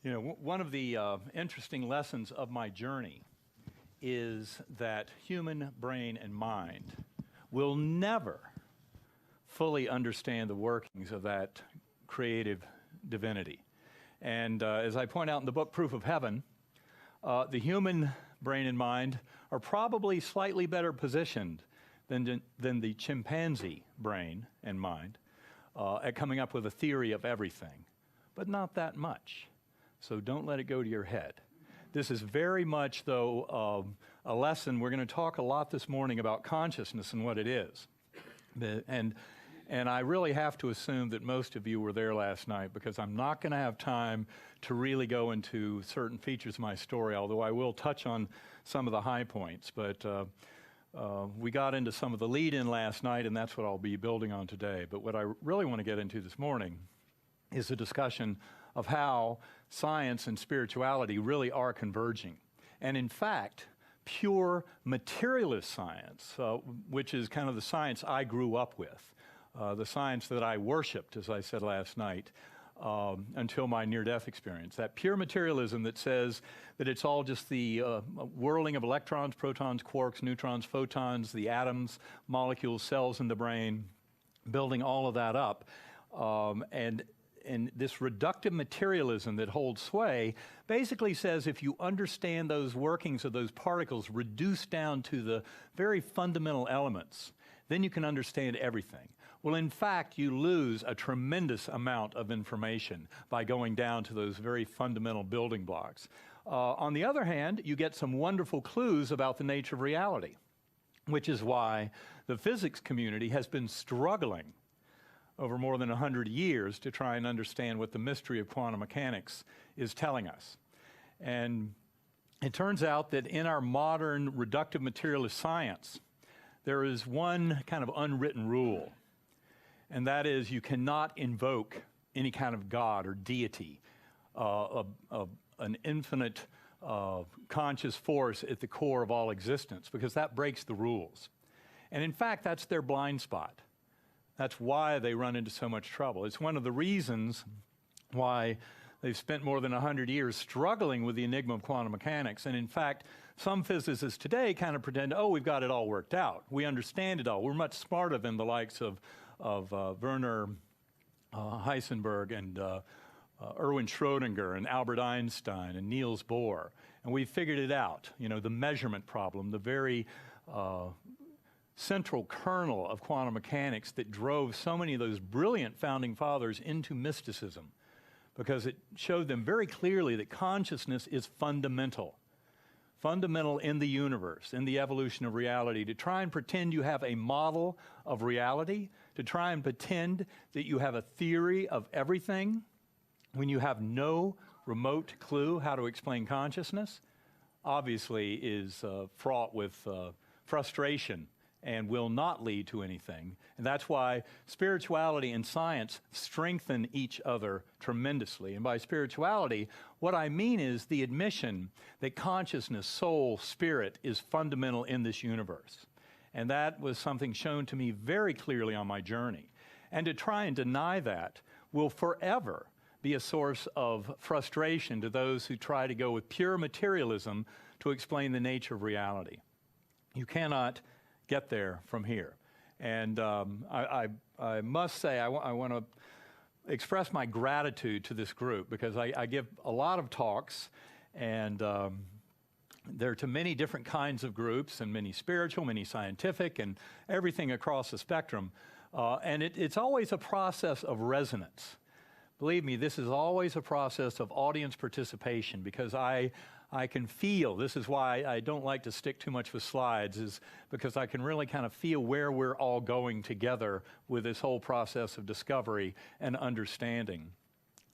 You know, one of the interesting lessons of my journey is that human brain and mind will never fully understand the workings of that creative divinity. And as I point out in the book Proof of Heaven, the human brain and mind are probably slightly better positioned than the chimpanzee brain and mind at coming up with a theory of everything, but not that much. So don't let it go to your head. This is very much, though, a lesson. We're going to talk a lot this morning about consciousness and what it is. And I really have to assume that most of you were there last night, because I'm not going to have time to really go into certain features of my story, although I will touch on some of the high points. But we got into some of the lead-in last night, and that's what I'll be building on today. But what I really want to get into this morning is a discussion of how science and spirituality really are converging. And in fact, pure materialist science, which is kind of the science I grew up with, the science that I worshipped, as I said last night, until my near-death experience. That pure materialism that says that it's all just the whirling of electrons, protons, quarks, neutrons, photons, the atoms, molecules, cells in the brain, building all of that up. And this reductive materialism that holds sway basically says if you understand those workings of those particles reduced down to the very fundamental elements, then you can understand everything. Well, in fact, you lose a tremendous amount of information by going down to those very fundamental building blocks. On the other hand, you get some wonderful clues about the nature of reality, which is why the physics community has been struggling over more than 100 years to try and understand what the mystery of quantum mechanics is telling us. And it turns out that in our modern reductive materialist science, there is one kind of unwritten rule, and that is you cannot invoke any kind of God or deity, an infinite conscious force at the core of all existence, because that breaks the rules. And in fact, that's their blind spot. That's why they run into so much trouble. It's one of the reasons why they've spent more than 100 years struggling with the enigma of quantum mechanics. And in fact, some physicists today kind of pretend, oh, we've got it all worked out. We understand it all. We're much smarter than the likes of Werner Heisenberg and Erwin Schrödinger and Albert Einstein and Niels Bohr. And we figured it out. You know, the measurement problem, the very central kernel of quantum mechanics that drove so many of those brilliant founding fathers into mysticism, because it showed them very clearly that consciousness is fundamental in the universe, in the evolution of reality. To try and pretend you have a model of reality, to try and pretend that you have a theory of everything when you have no remote clue how to explain consciousness, obviously is fraught with frustration and will not lead to anything. And that's why spirituality and science strengthen each other tremendously. And by spirituality, what I mean is the admission that consciousness, soul, spirit is fundamental in this universe. And that was something shown to me very clearly on my journey. And to try and deny that will forever be a source of frustration to those who try to go with pure materialism to explain the nature of reality. You cannot get there from here. And I must say, I want to express my gratitude to this group, because I give a lot of talks, and they're to many different kinds of groups, and many spiritual, many scientific, and everything across the spectrum. And it's always a process of resonance. Believe me, this is always a process of audience participation, because I can feel, this is why I don't like to stick too much with slides, is because I can really kind of feel where we're all going together with this whole process of discovery and understanding.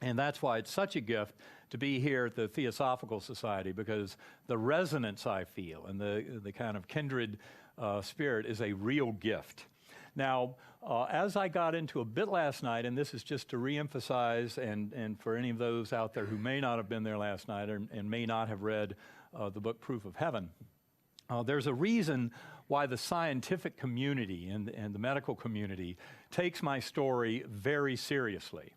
And that's why it's such a gift to be here at the Theosophical Society, because the resonance I feel and the kind of kindred spirit is a real gift. Now, as I got into a bit last night, and this is just to reemphasize, and for any of those out there who may not have been there last night and may not have read the book Proof of Heaven, there's a reason why the scientific community and the medical community takes my story very seriously.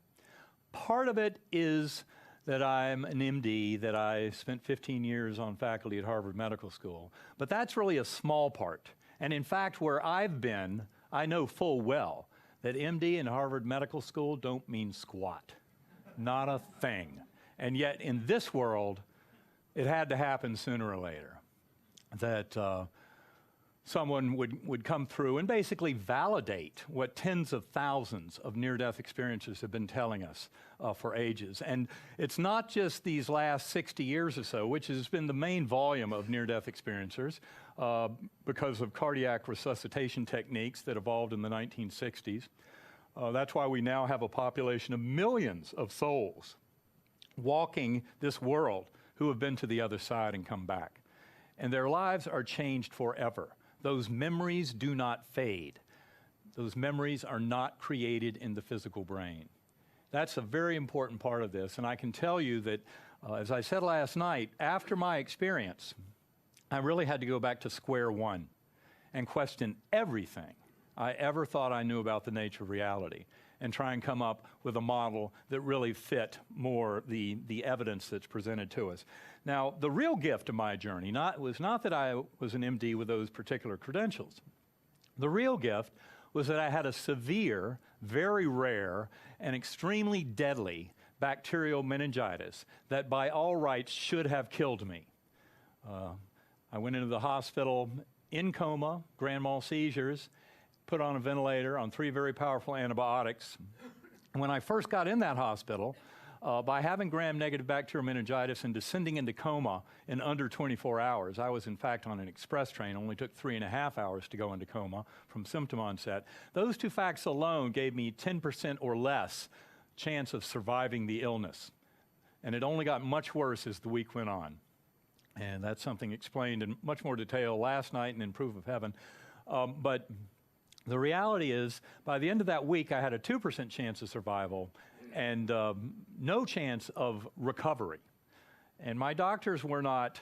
Part of it is that I'm an MD, that I spent 15 years on faculty at Harvard Medical School. But that's really a small part. And in fact, where I've been, I know full well that MD and Harvard Medical School don't mean squat. Not a thing. And yet in this world, it had to happen sooner or later that someone would come through and basically validate what tens of thousands of near-death experiencers have been telling us for ages. And it's not just these last 60 years or so, which has been the main volume of near-death experiencers because of cardiac resuscitation techniques that evolved in the 1960s. That's why we now have a population of millions of souls walking this world who have been to the other side and come back. And their lives are changed forever. Those memories do not fade. Those memories are not created in the physical brain. That's a very important part of this. And I can tell you that, as I said last night, after my experience, I really had to go back to square one and question everything I ever thought I knew about the nature of reality and try and come up with a model that really fit more the evidence that's presented to us. Now, the real gift of my journey was not that I was an MD with those particular credentials. The real gift was that I had a severe, very rare, and extremely deadly bacterial meningitis that by all rights should have killed me. I went into the hospital in coma, grand mal seizures, put on a ventilator on 3 very powerful antibiotics. When I first got in that hospital, by having gram-negative bacterial meningitis and descending into coma in under 24 hours, I was in fact on an express train, only took 3.5 hours to go into coma from symptom onset. Those 2 facts alone gave me 10% or less chance of surviving the illness. And it only got much worse as the week went on. And that's something explained in much more detail last night and in Proof of Heaven. But the reality is, by the end of that week, I had a 2% chance of survival and no chance of recovery. And my doctors were not,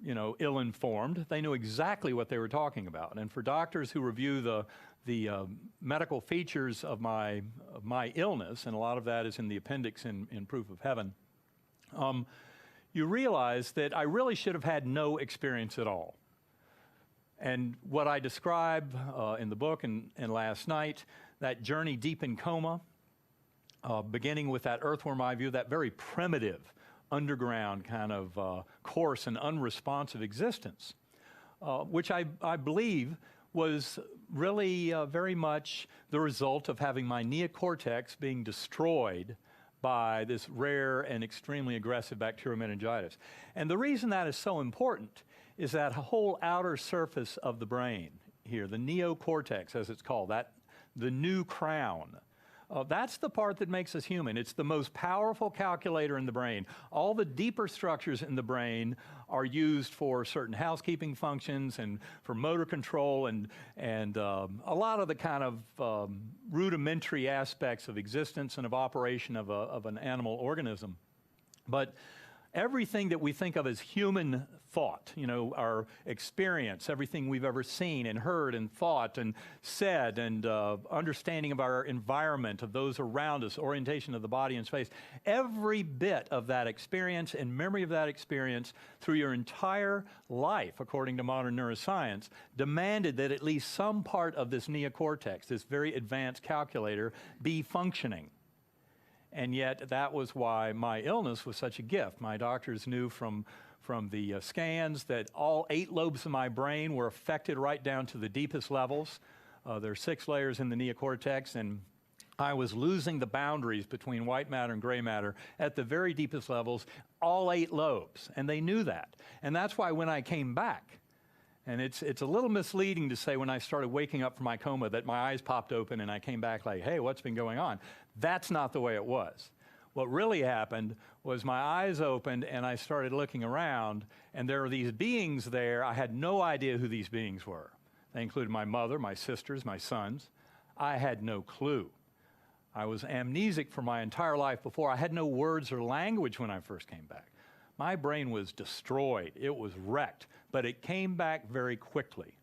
ill-informed. They knew exactly what they were talking about. And for doctors who review the medical features of my illness, and a lot of that is in the appendix in Proof of Heaven, you realize that I really should have had no experience at all. And what I describe in the book and last night, that journey deep in coma, beginning with that earthworm eye view, that very primitive, underground kind of coarse and unresponsive existence, which I believe was really very much the result of having my neocortex being destroyed by this rare and extremely aggressive bacterial meningitis. And the reason that is so important is that whole outer surface of the brain here, the neocortex as it's called, the new crown. That's the part that makes us human. It's the most powerful calculator in the brain. All the deeper structures in the brain are used for certain housekeeping functions and for motor control and a lot of the kind of rudimentary aspects of existence and of operation of an animal organism. But everything that we think of as human thought, our experience, everything we've ever seen and heard and thought and said and understanding of our environment, of those around us, orientation of the body and space, every bit of that experience and memory of that experience through your entire life, according to modern neuroscience, demanded that at least some part of this neocortex, this very advanced calculator, be functioning. And yet that was why my illness was such a gift. My doctors knew from the scans that all 8 lobes of my brain were affected right down to the deepest levels. There are 6 layers in the neocortex, and I was losing the boundaries between white matter and gray matter at the very deepest levels, all 8 lobes, and they knew that. And that's why when I came back, and it's a little misleading to say when I started waking up from my coma that my eyes popped open and I came back like, hey, what's been going on? That's not the way it was. What really happened was my eyes opened and I started looking around, and there were these beings there. I had no idea who these beings were. They included my mother, my sisters, my sons. I had no clue. I was amnesic for my entire life before. I had no words or language when I first came back. My brain was destroyed. It was wrecked, but it came back very quickly.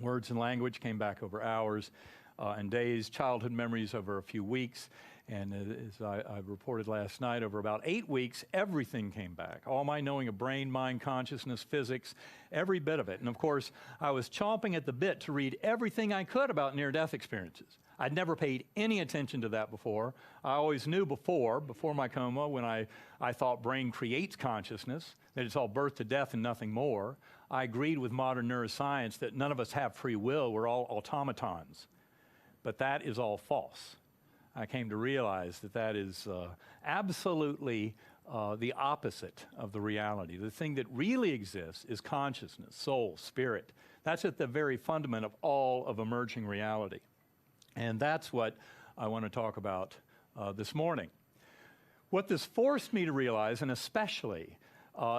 Words and language came back over hours and days, childhood memories over a few weeks. And as I reported last night, over about 8 weeks, everything came back. All my knowing of brain, mind, consciousness, physics, every bit of it. And of course, I was chomping at the bit to read everything I could about near-death experiences. I'd never paid any attention to that before. I always knew before my coma, when I thought brain creates consciousness, that it's all birth to death and nothing more. I agreed with modern neuroscience that none of us have free will, we're all automatons. But that is all false. I came to realize that that is absolutely the opposite of the reality. The thing that really exists is consciousness, soul, spirit. That's at the very fundament of all of emerging reality. And that's what I want to talk about this morning. What this forced me to realize, and especially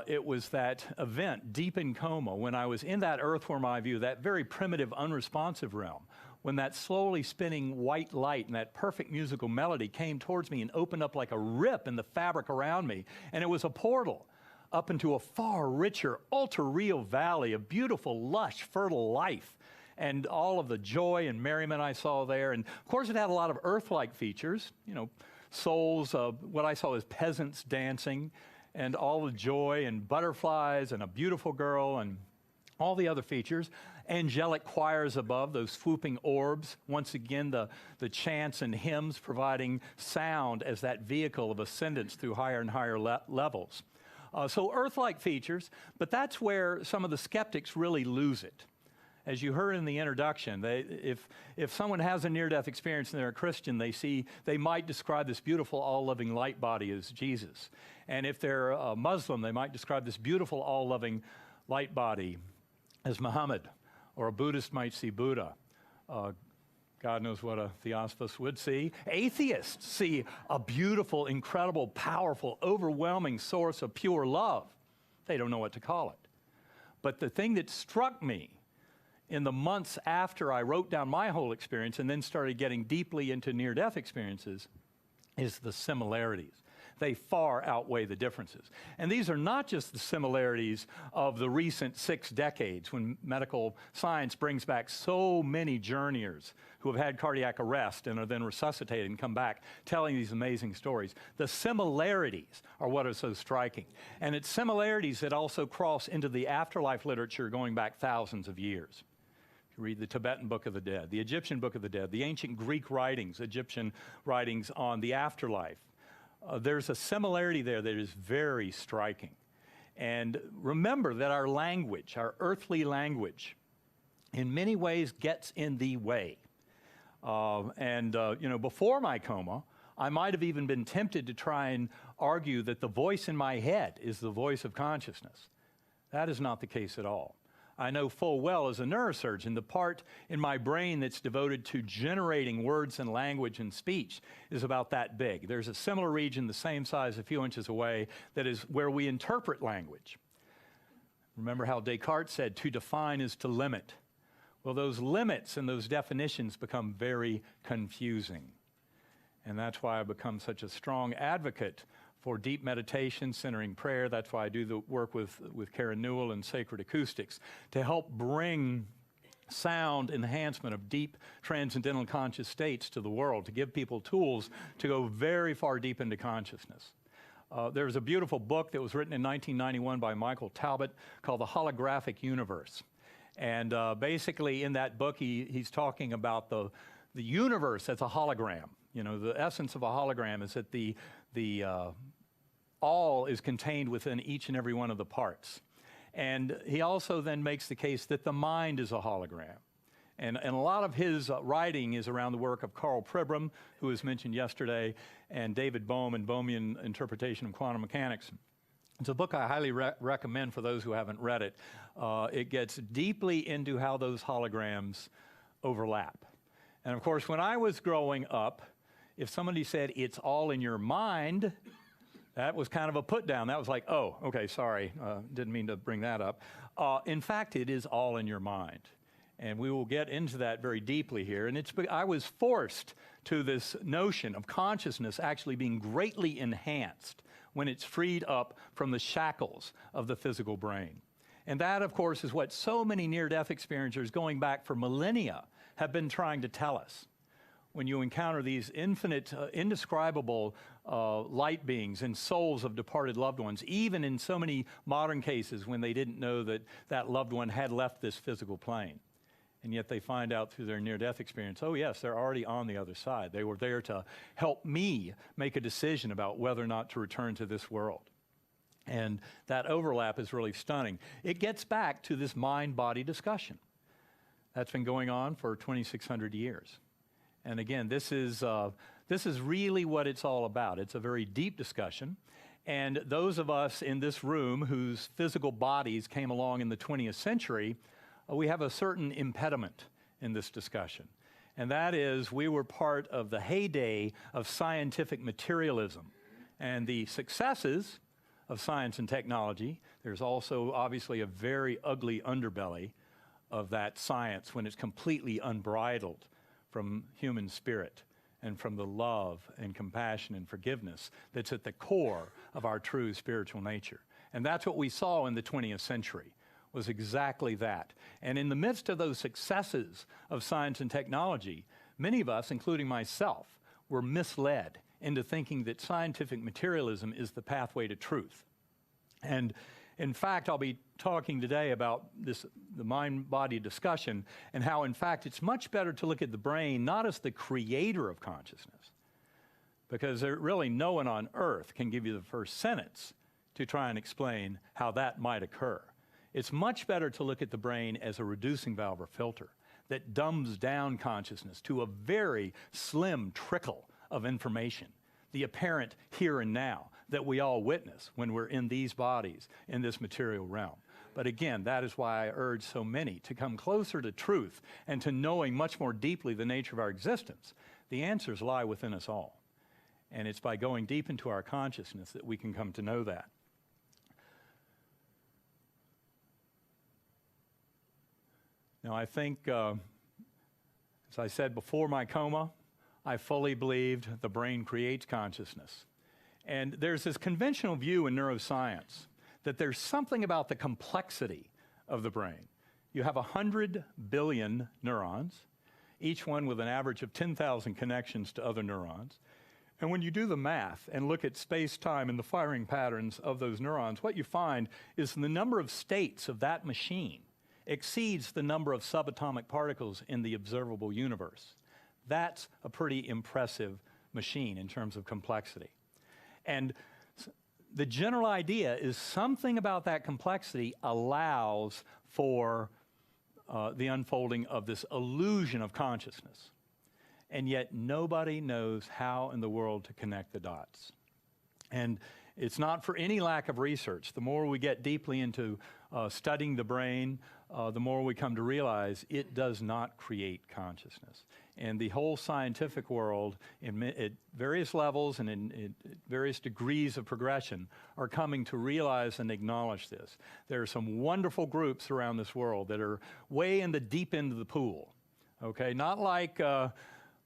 it was that event deep in coma, when I was in that earthworm eye view, that very primitive, unresponsive realm, when that slowly spinning white light and that perfect musical melody came towards me and opened up like a rip in the fabric around me, and it was a portal up into a far richer, ultra-real valley of beautiful, lush, fertile life, and all of the joy and merriment I saw there. And of course, it had a lot of earth-like features, you know, souls, what I saw as peasants dancing, and all the joy and butterflies and a beautiful girl and all the other features. Angelic choirs above, those swooping orbs. Once again, the chants and hymns providing sound as that vehicle of ascendance through higher and higher levels. So earth-like features, but that's where some of the skeptics really lose it. As you heard in the introduction, if someone has a near-death experience and they're a Christian, they might describe this beautiful, all-loving light body as Jesus. And if they're a Muslim, they might describe this beautiful, all-loving light body as Muhammad, or a Buddhist might see Buddha. God knows what a Theosophist would see. Atheists see a beautiful, incredible, powerful, overwhelming source of pure love. They don't know what to call it. But the thing that struck me in the months after I wrote down my whole experience and then started getting deeply into near-death experiences is the similarities. They far outweigh the differences. And these are not just the similarities of the recent 6 decades when medical science brings back so many journeyers who have had cardiac arrest and are then resuscitated and come back telling these amazing stories. The similarities are what are so striking. And it's similarities that also cross into the afterlife literature going back thousands of years. You read the Tibetan Book of the Dead, the Egyptian Book of the Dead, the ancient Greek writings, Egyptian writings on the afterlife. There's a similarity there that is very striking. And remember that our language, our earthly language, in many ways gets in the way. You know, before my coma, I might have even been tempted to try and argue that the voice in my head is the voice of consciousness. That is not the case at all. I know full well as a neurosurgeon, the part in my brain that's devoted to generating words and language and speech is about that big. There's a similar region the same size a few inches away that is where we interpret language. Remember how Descartes said, to define is to limit. Well, those limits and those definitions become very confusing. And that's why I've become such a strong advocate for deep meditation, centering prayer. That's why I do the work with Karen Newell and Sacred Acoustics, to help bring sound enhancement of deep transcendental conscious states to the world, to give people tools to go very far deep into consciousness. There's a beautiful book that was written in 1991 by Michael Talbot called The Holographic Universe. And basically in that book, he's talking about the universe as a hologram. You know, the essence of a hologram is that the all is contained within each and every one of the parts. And he also then makes the case that the mind is a hologram. And a lot of his writing is around the work of Carl Pribram, who was mentioned yesterday, and David Bohm and Bohmian Interpretation of Quantum Mechanics. It's a book I highly recommend for those who haven't read it. It gets deeply into how those holograms overlap. And of course, when I was growing up, if somebody said, it's all in your mind, that was kind of a put down. That was like, oh, okay, sorry, didn't mean to bring that up. In fact, it is all in your mind. And we will get into that very deeply here. And I was forced to this notion of consciousness actually being greatly enhanced when it's freed up from the shackles of the physical brain. And that, of course, is what so many near-death experiencers going back for millennia have been trying to tell us. when you encounter these infinite, indescribable light beings and souls of departed loved ones, even in so many modern cases when they didn't know that that loved one had left this physical plane. And yet they find out through their near-death experience, oh yes, they're already on the other side. They were there to help me make a decision about whether or not to return to this world. And that overlap is really stunning. It gets back to this mind-body discussion that's been going on for 2,600 years. And again, this is really what it's all about. It's a very deep discussion. And those of us in this room whose physical bodies came along in the 20th century, we have a certain impediment in this discussion. And that is, we were part of the heyday of scientific materialism. And the successes of science and technology, there's also obviously a very ugly underbelly of that science when it's completely unbridled from human spirit and from the love and compassion and forgiveness that's at the core of our true spiritual nature. And that's what we saw in the 20th century, was exactly that. And in the midst of those successes of science and technology, many of us, including myself, were misled into thinking that scientific materialism is the pathway to truth. And in fact, I'll be talking today about the mind-body discussion and how, in fact, it's much better to look at the brain not as the creator of consciousness, because there really no one on earth can give you the first sentence to try and explain how that might occur. It's much better to look at the brain as a reducing valve or filter that dumbs down consciousness to a very slim trickle of information, the apparent here and now that we all witness when we're in these bodies in this material realm. But again, that is why I urge so many to come closer to truth and to knowing much more deeply the nature of our existence. The answers lie within us all. And it's by going deep into our consciousness that we can come to know that. Now, I think, as I said before my coma, I fully believed the brain creates consciousness. And there's this conventional view in neuroscience that there's something about the complexity of the brain. You have 100 billion neurons, each one with an average of 10,000 connections to other neurons. And when you do the math and look at space-time and the firing patterns of those neurons, what you find is the number of states of that machine exceeds the number of subatomic particles in the observable universe. That's a pretty impressive machine in terms of complexity. And the general idea is something about that complexity allows for the unfolding of this illusion of consciousness. And yet nobody knows how in the world to connect the dots. And it's not for any lack of research. The more we get deeply into studying the brain, the more we come to realize it does not create consciousness. And the whole scientific world, at various levels and in various degrees of progression, are coming to realize and acknowledge this. There are some wonderful groups around this world that are way in the deep end of the pool, okay? Not like the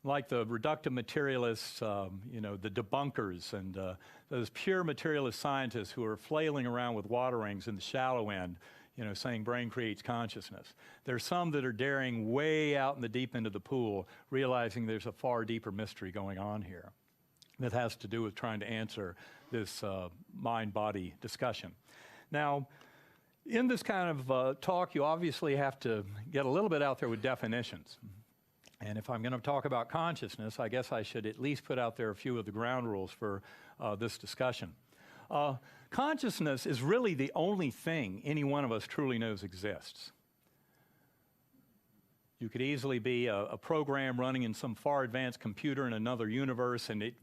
reductive materialists, the debunkers and those pure materialist scientists who are flailing around with water rings in the shallow end, saying brain creates consciousness. There's some that are daring way out in the deep end of the pool, realizing there's a far deeper mystery going on here that has to do with trying to answer this mind-body discussion. Now, in this kind of talk, you obviously have to get a little bit out there with definitions. And if I'm going to talk about consciousness, I guess I should at least put out there a few of the ground rules for this discussion. Consciousness is really the only thing any one of us truly knows exists. You could easily be a program running in some far advanced computer in another universe, and it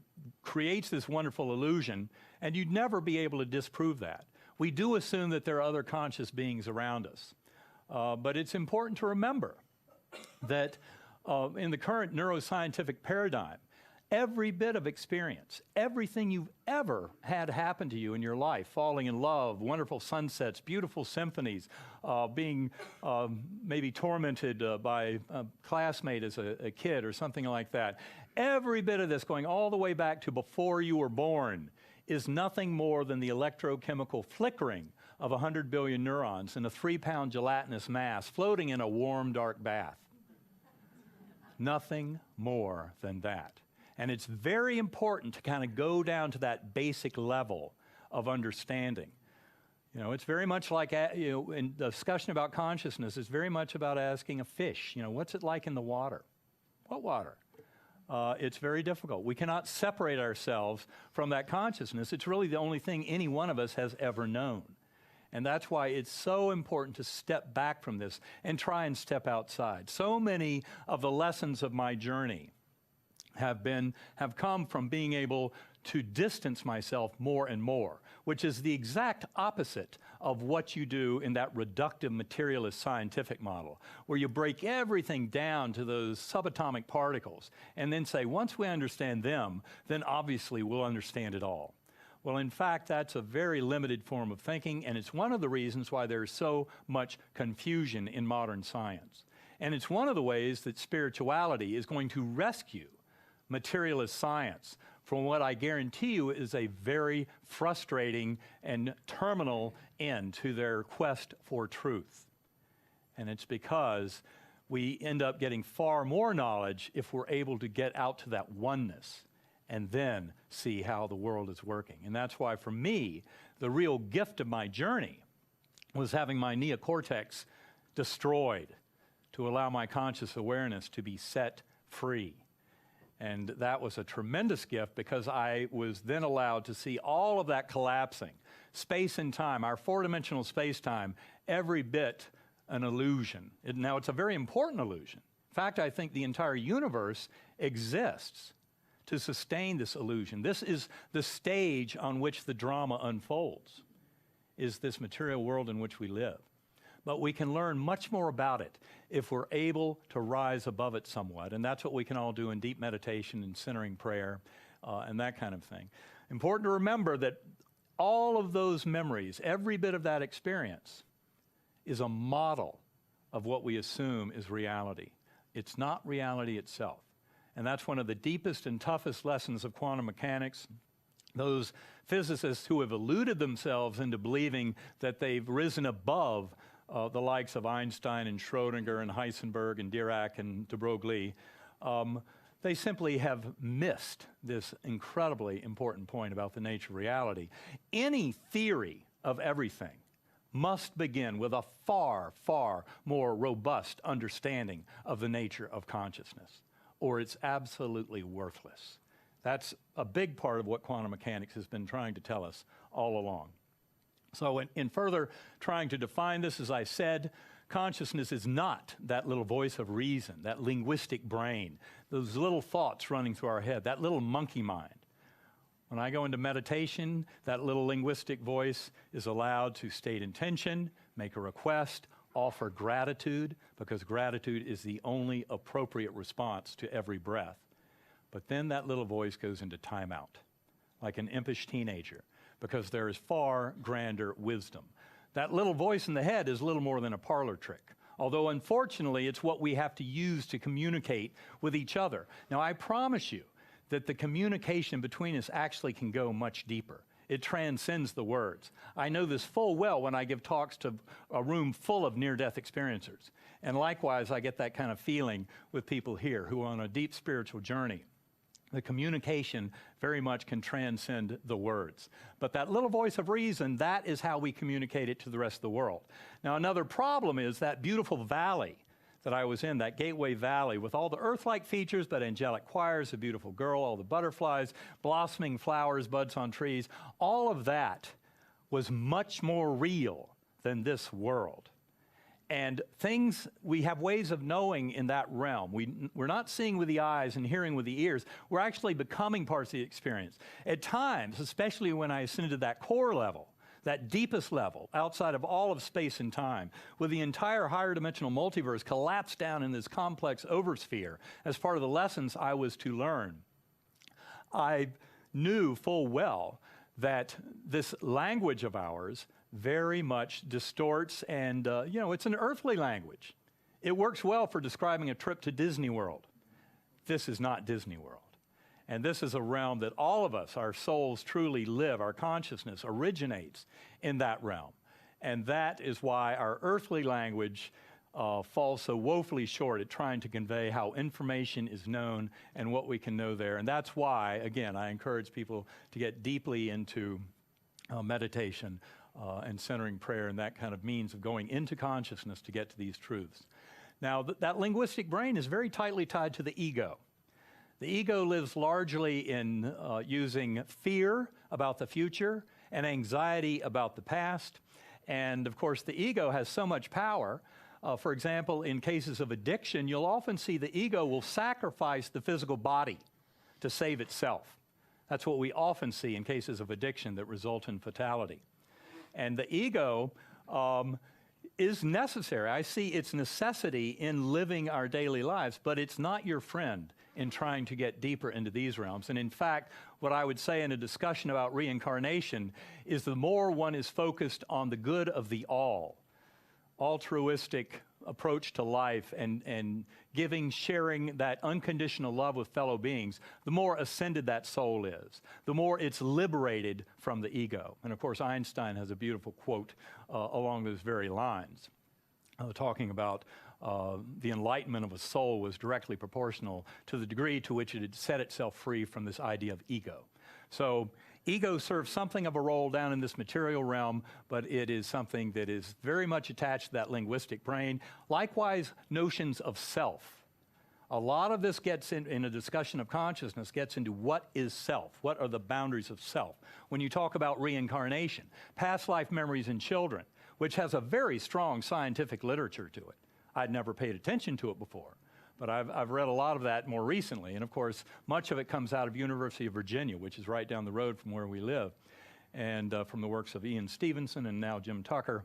creates this wonderful illusion, and you'd never be able to disprove that. We do assume that there are other conscious beings around us. But it's important to remember that in the current neuroscientific paradigm, every bit of experience, everything you've ever had happen to you in your life, falling in love, wonderful sunsets, beautiful symphonies, being maybe tormented by a classmate as a kid or something like that, every bit of this going all the way back to before you were born is nothing more than the electrochemical flickering of 100 billion neurons in a 3-pound gelatinous mass floating in a warm, dark bath. Nothing more than that. And it's very important to kind of go down to that basic level of understanding. You know, it's very much like, in the discussion about consciousness, it's very much about asking a fish, what's it like in the water? What water? It's very difficult. We cannot separate ourselves from that consciousness. It's really the only thing any one of us has ever known. And that's why it's so important to step back from this and try and step outside. So many of the lessons of my journey have come from being able to distance myself more and more, which is the exact opposite of what you do in that reductive materialist scientific model, where you break everything down to those subatomic particles and then say, once we understand them, then obviously we'll understand it all. Well, in fact, that's a very limited form of thinking, and it's one of the reasons why there's so much confusion in modern science. And it's one of the ways that spirituality is going to rescue materialist science from what I guarantee you is a very frustrating and terminal end to their quest for truth. And it's because we end up getting far more knowledge if we're able to get out to that oneness and then see how the world is working. And that's why, for me, the real gift of my journey was having my neocortex destroyed to allow my conscious awareness to be set free. And that was a tremendous gift because I was then allowed to see all of that collapsing. Space and time, our four-dimensional space-time, every bit an illusion. Now, it's a very important illusion. In fact, I think the entire universe exists to sustain this illusion. This is the stage on which the drama unfolds, is this material world in which we live. But we can learn much more about it if we're able to rise above it somewhat. And that's what we can all do in deep meditation and centering prayer and that kind of thing. Important to remember that all of those memories, every bit of that experience, is a model of what we assume is reality. It's not reality itself. And that's one of the deepest and toughest lessons of quantum mechanics. Those physicists who have eluded themselves into believing that they've risen above the likes of Einstein and Schrodinger and Heisenberg and Dirac and de Broglie, they simply have missed this incredibly important point about the nature of reality. Any theory of everything must begin with a far, far more robust understanding of the nature of consciousness, or it's absolutely worthless. That's a big part of what quantum mechanics has been trying to tell us all along. So in further trying to define this, as I said, consciousness is not that little voice of reason, that linguistic brain, those little thoughts running through our head, that little monkey mind. When I go into meditation, that little linguistic voice is allowed to state intention, make a request, offer gratitude, because gratitude is the only appropriate response to every breath. But then that little voice goes into timeout, like an impish teenager, because there is far grander wisdom. That little voice in the head is little more than a parlor trick, although unfortunately it's what we have to use to communicate with each other. Now, I promise you that the communication between us actually can go much deeper. It transcends the words. I know this full well when I give talks to a room full of near-death experiencers. And likewise, I get that kind of feeling with people here who are on a deep spiritual journey. The communication very much can transcend the words. But that little voice of reason, that is how we communicate it to the rest of the world. Now, another problem is that beautiful valley that I was in, that Gateway Valley, with all the earth-like features, but angelic choirs, a beautiful girl, all the butterflies, blossoming flowers, buds on trees, all of that was much more real than this world. And things, we have ways of knowing in that realm. We're not seeing with the eyes and hearing with the ears. We're actually becoming parts of the experience. At times, especially when I ascended to that core level, that deepest level, outside of all of space and time, with the entire higher dimensional multiverse collapsed down in this complex oversphere as part of the lessons I was to learn, I knew full well that this language of ours very much distorts and, it's an earthly language. It works well for describing a trip to Disney World. This is not Disney World. And this is a realm that all of us, our souls truly live. Our consciousness originates in that realm. And that is why our earthly language falls so woefully short at trying to convey how information is known and what we can know there. And that's why, again, I encourage people to get deeply into meditation and centering prayer and that kind of means of going into consciousness to get to these truths. Now, that linguistic brain is very tightly tied to the ego. The ego lives largely in using fear about the future and anxiety about the past. And of course, the ego has so much power. For example, in cases of addiction, you'll often see the ego will sacrifice the physical body to save itself. That's what we often see in cases of addiction that result in fatality. And the ego is necessary. I see its necessity in living our daily lives, but it's not your friend in trying to get deeper into these realms. And in fact, what I would say in a discussion about reincarnation is the more one is focused on the good of the all, altruistic approach to life and giving, sharing that unconditional love with fellow beings, the more ascended that soul is, the more it's liberated from the ego. And of course, Einstein has a beautiful quote along those very lines, talking about the enlightenment of a soul was directly proportional to the degree to which it had set itself free from this idea of ego. So ego serves something of a role down in this material realm, but it is something that is very much attached to that linguistic brain. Likewise, notions of self. A lot of this gets in a discussion of consciousness, gets into what is self, what are the boundaries of self. When you talk about reincarnation, past life memories in children, which has a very strong scientific literature to it. I'd never paid attention to it before, but I've read a lot of that more recently. And of course, much of it comes out of University of Virginia, which is right down the road from where we live, and from the works of Ian Stevenson and now Jim Tucker.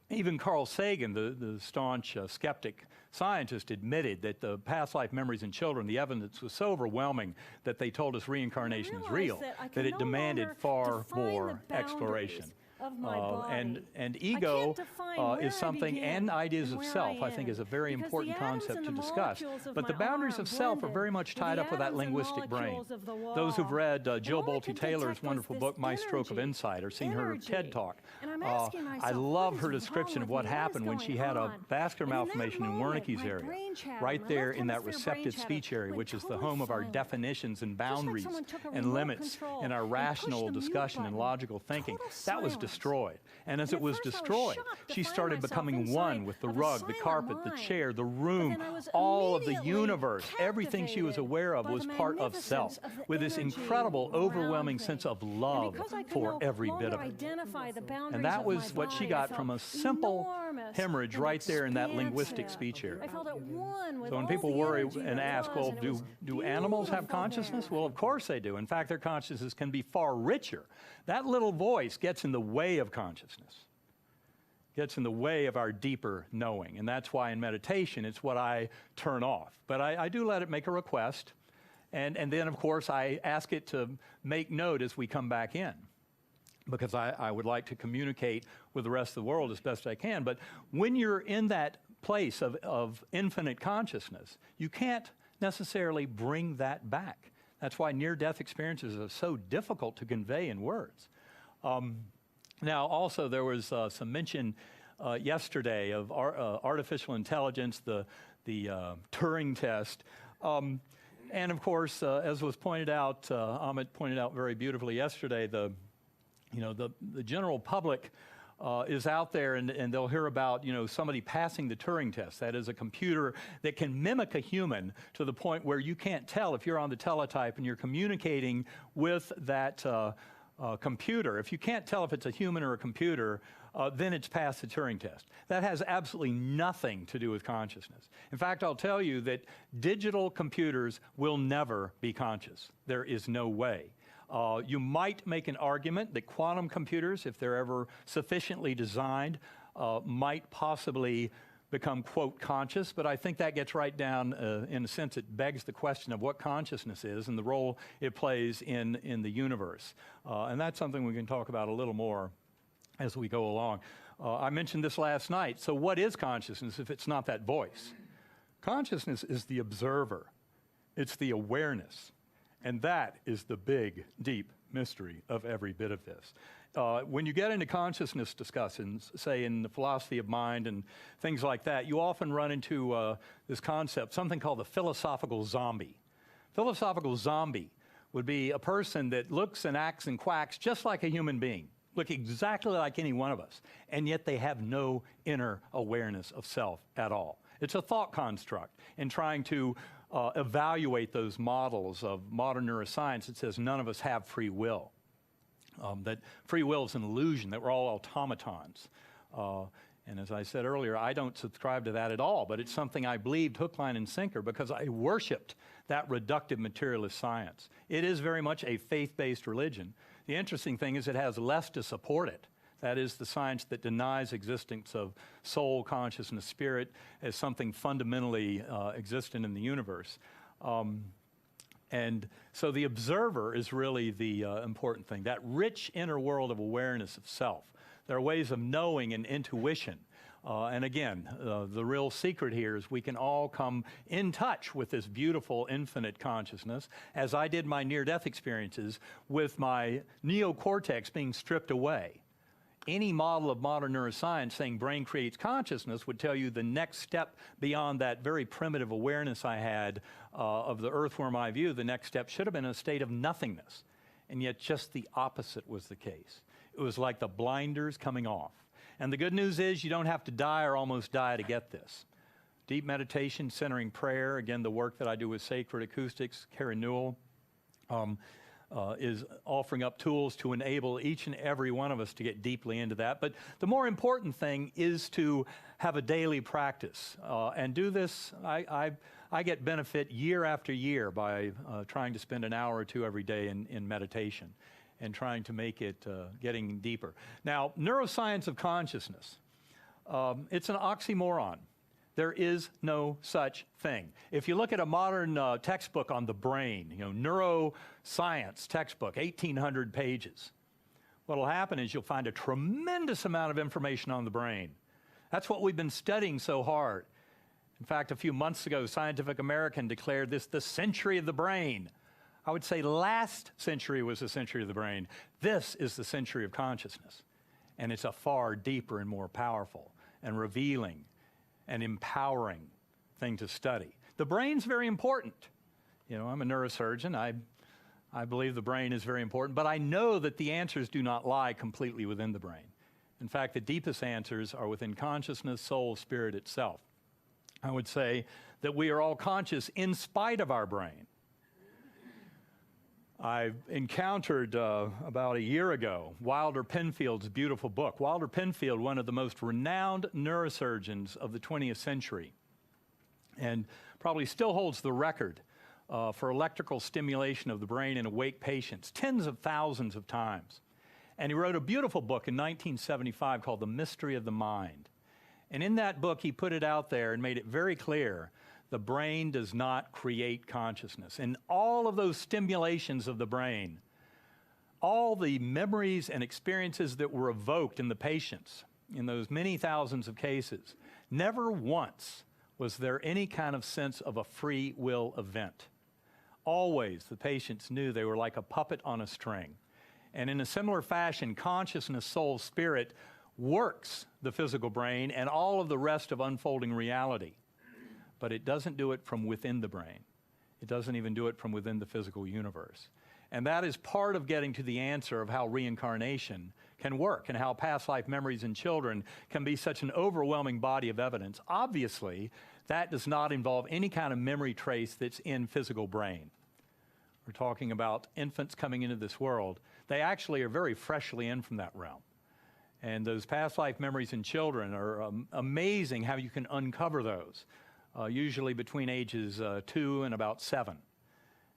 Even Carl Sagan, the staunch skeptic scientist, admitted that the past life memories in children, the evidence was so overwhelming that they told us reincarnation is real, that it demanded far more exploration. And ego is something, and ideas of self, I think, is a very important concept to discuss. But the boundaries of self are very much tied up with that linguistic brain. Those who've read Jill Bolte Taylor's wonderful book, My Stroke of Insight, or seen her TED Talk, I love her description of what happened when she had a vascular malformation in Wernicke's area, right there in that receptive speech area, which is the home of our definitions and boundaries and limits in our rational discussion and logical thinking. That was destroyed. And as it was destroyed, she started becoming one with the rug, the carpet, the chair, the room, all of the universe. Everything she was aware of was part of self, with this incredible, overwhelming sense of love for every bit of it. And that was what she got from a simple hemorrhage right there in that linguistic speech area. So when people worry and ask, well, do animals have consciousness? Well, of course they do. In fact, their consciousness can be far richer. That little voice gets in the way of consciousness, gets in the way of our deeper knowing. And that's why in meditation, it's what I turn off. But I do let it make a request. And then, of course, I ask it to make note as we come back in, because I would like to communicate with the rest of the world as best I can. But when you're in that place of infinite consciousness, you can't necessarily bring that back. That's why near-death experiences are so difficult to convey in words. Now, also, there was some mention yesterday of artificial intelligence, the Turing test. And of course, as was pointed out, Amit pointed out very beautifully yesterday, the general public is out there and they'll hear about, somebody passing the Turing test. That is a computer that can mimic a human to the point where you can't tell if you're on the teletype and you're communicating with that computer. If you can't tell if it's a human or a computer, then it's passed the Turing test. That has absolutely nothing to do with consciousness. In fact, I'll tell you that digital computers will never be conscious. There is no way. You might make an argument that quantum computers, if they're ever sufficiently designed, might possibly become, quote, conscious, but I think that gets right down, in a sense, it begs the question of what consciousness is and the role it plays in the universe. And that's something we can talk about a little more as we go along. I mentioned this last night. So what is consciousness if it's not that voice? Consciousness is the observer. It's the awareness. And that is the big, deep mystery of every bit of this. When you get into consciousness discussions, say in the philosophy of mind and things like that, you often run into this concept, something called the philosophical zombie. Philosophical zombie would be a person that looks and acts and quacks just like a human being, look exactly like any one of us, and yet they have no inner awareness of self at all. It's a thought construct. In trying to evaluate those models of modern neuroscience, it says none of us have free will. That free will is an illusion, that we're all automatons. And as I said earlier, I don't subscribe to that at all, but it's something I believed hook, line, and sinker because I worshipped that reductive materialist science. It is very much a faith-based religion. The interesting thing is it has less to support it. That is the science that denies existence of soul, consciousness, spirit as something fundamentally existent in the universe. And so the observer is really the important thing, that rich inner world of awareness of self. There are ways of knowing and intuition. And again, the real secret here is we can all come in touch with this beautiful infinite consciousness, as I did my near-death experiences with my neocortex being stripped away. Any model of modern neuroscience saying brain creates consciousness would tell you the next step beyond that very primitive awareness I had of the earthworm eye view, the next step should have been a state of nothingness. And yet just the opposite was the case. It was like the blinders coming off. And the good news is you don't have to die or almost die to get this. Deep meditation, centering prayer, again, the work that I do with Sacred Acoustics, Karen Newell, is offering up tools to enable each and every one of us to get deeply into that. But the more important thing is to have a daily practice and do this. I get benefit year after year by trying to spend an hour or two every day in meditation and trying to make it getting deeper. Now, neuroscience of consciousness, it's an oxymoron. There is no such thing. If you look at a modern textbook on the brain, neuroscience textbook, 1,800 pages, what'll happen is you'll find a tremendous amount of information on the brain. That's what we've been studying so hard. In fact, a few months ago, Scientific American declared this the century of the brain. I would say last century was the century of the brain. This is the century of consciousness. And it's a far deeper and more powerful and revealing and empowering thing to study. The brain's very important. I'm a neurosurgeon. I believe the brain is very important, but I know that the answers do not lie completely within the brain. In fact, the deepest answers are within consciousness, soul, spirit itself. I would say that we are all conscious in spite of our brain. I encountered about a year ago Wilder Penfield's beautiful book. Wilder Penfield, one of the most renowned neurosurgeons of the 20th century, and probably still holds the record for electrical stimulation of the brain in awake patients, tens of thousands of times. And he wrote a beautiful book in 1975 called The Mystery of the Mind. And in that book, he put it out there and made it very clear the brain does not create consciousness. And all of those stimulations of the brain, all the memories and experiences that were evoked in the patients in those many thousands of cases, never once was there any kind of sense of a free will event. Always the patients knew they were like a puppet on a string. And in a similar fashion, consciousness, soul, spirit works the physical brain and all of the rest of unfolding reality. But it doesn't do it from within the brain. It doesn't even do it from within the physical universe. And that is part of getting to the answer of how reincarnation can work and how past life memories in children can be such an overwhelming body of evidence. Obviously, that does not involve any kind of memory trace that's in physical brain. We're talking about infants coming into this world. They actually are very freshly in from that realm. And those past life memories in children are amazing how you can uncover those. Usually between ages 2 and about 7.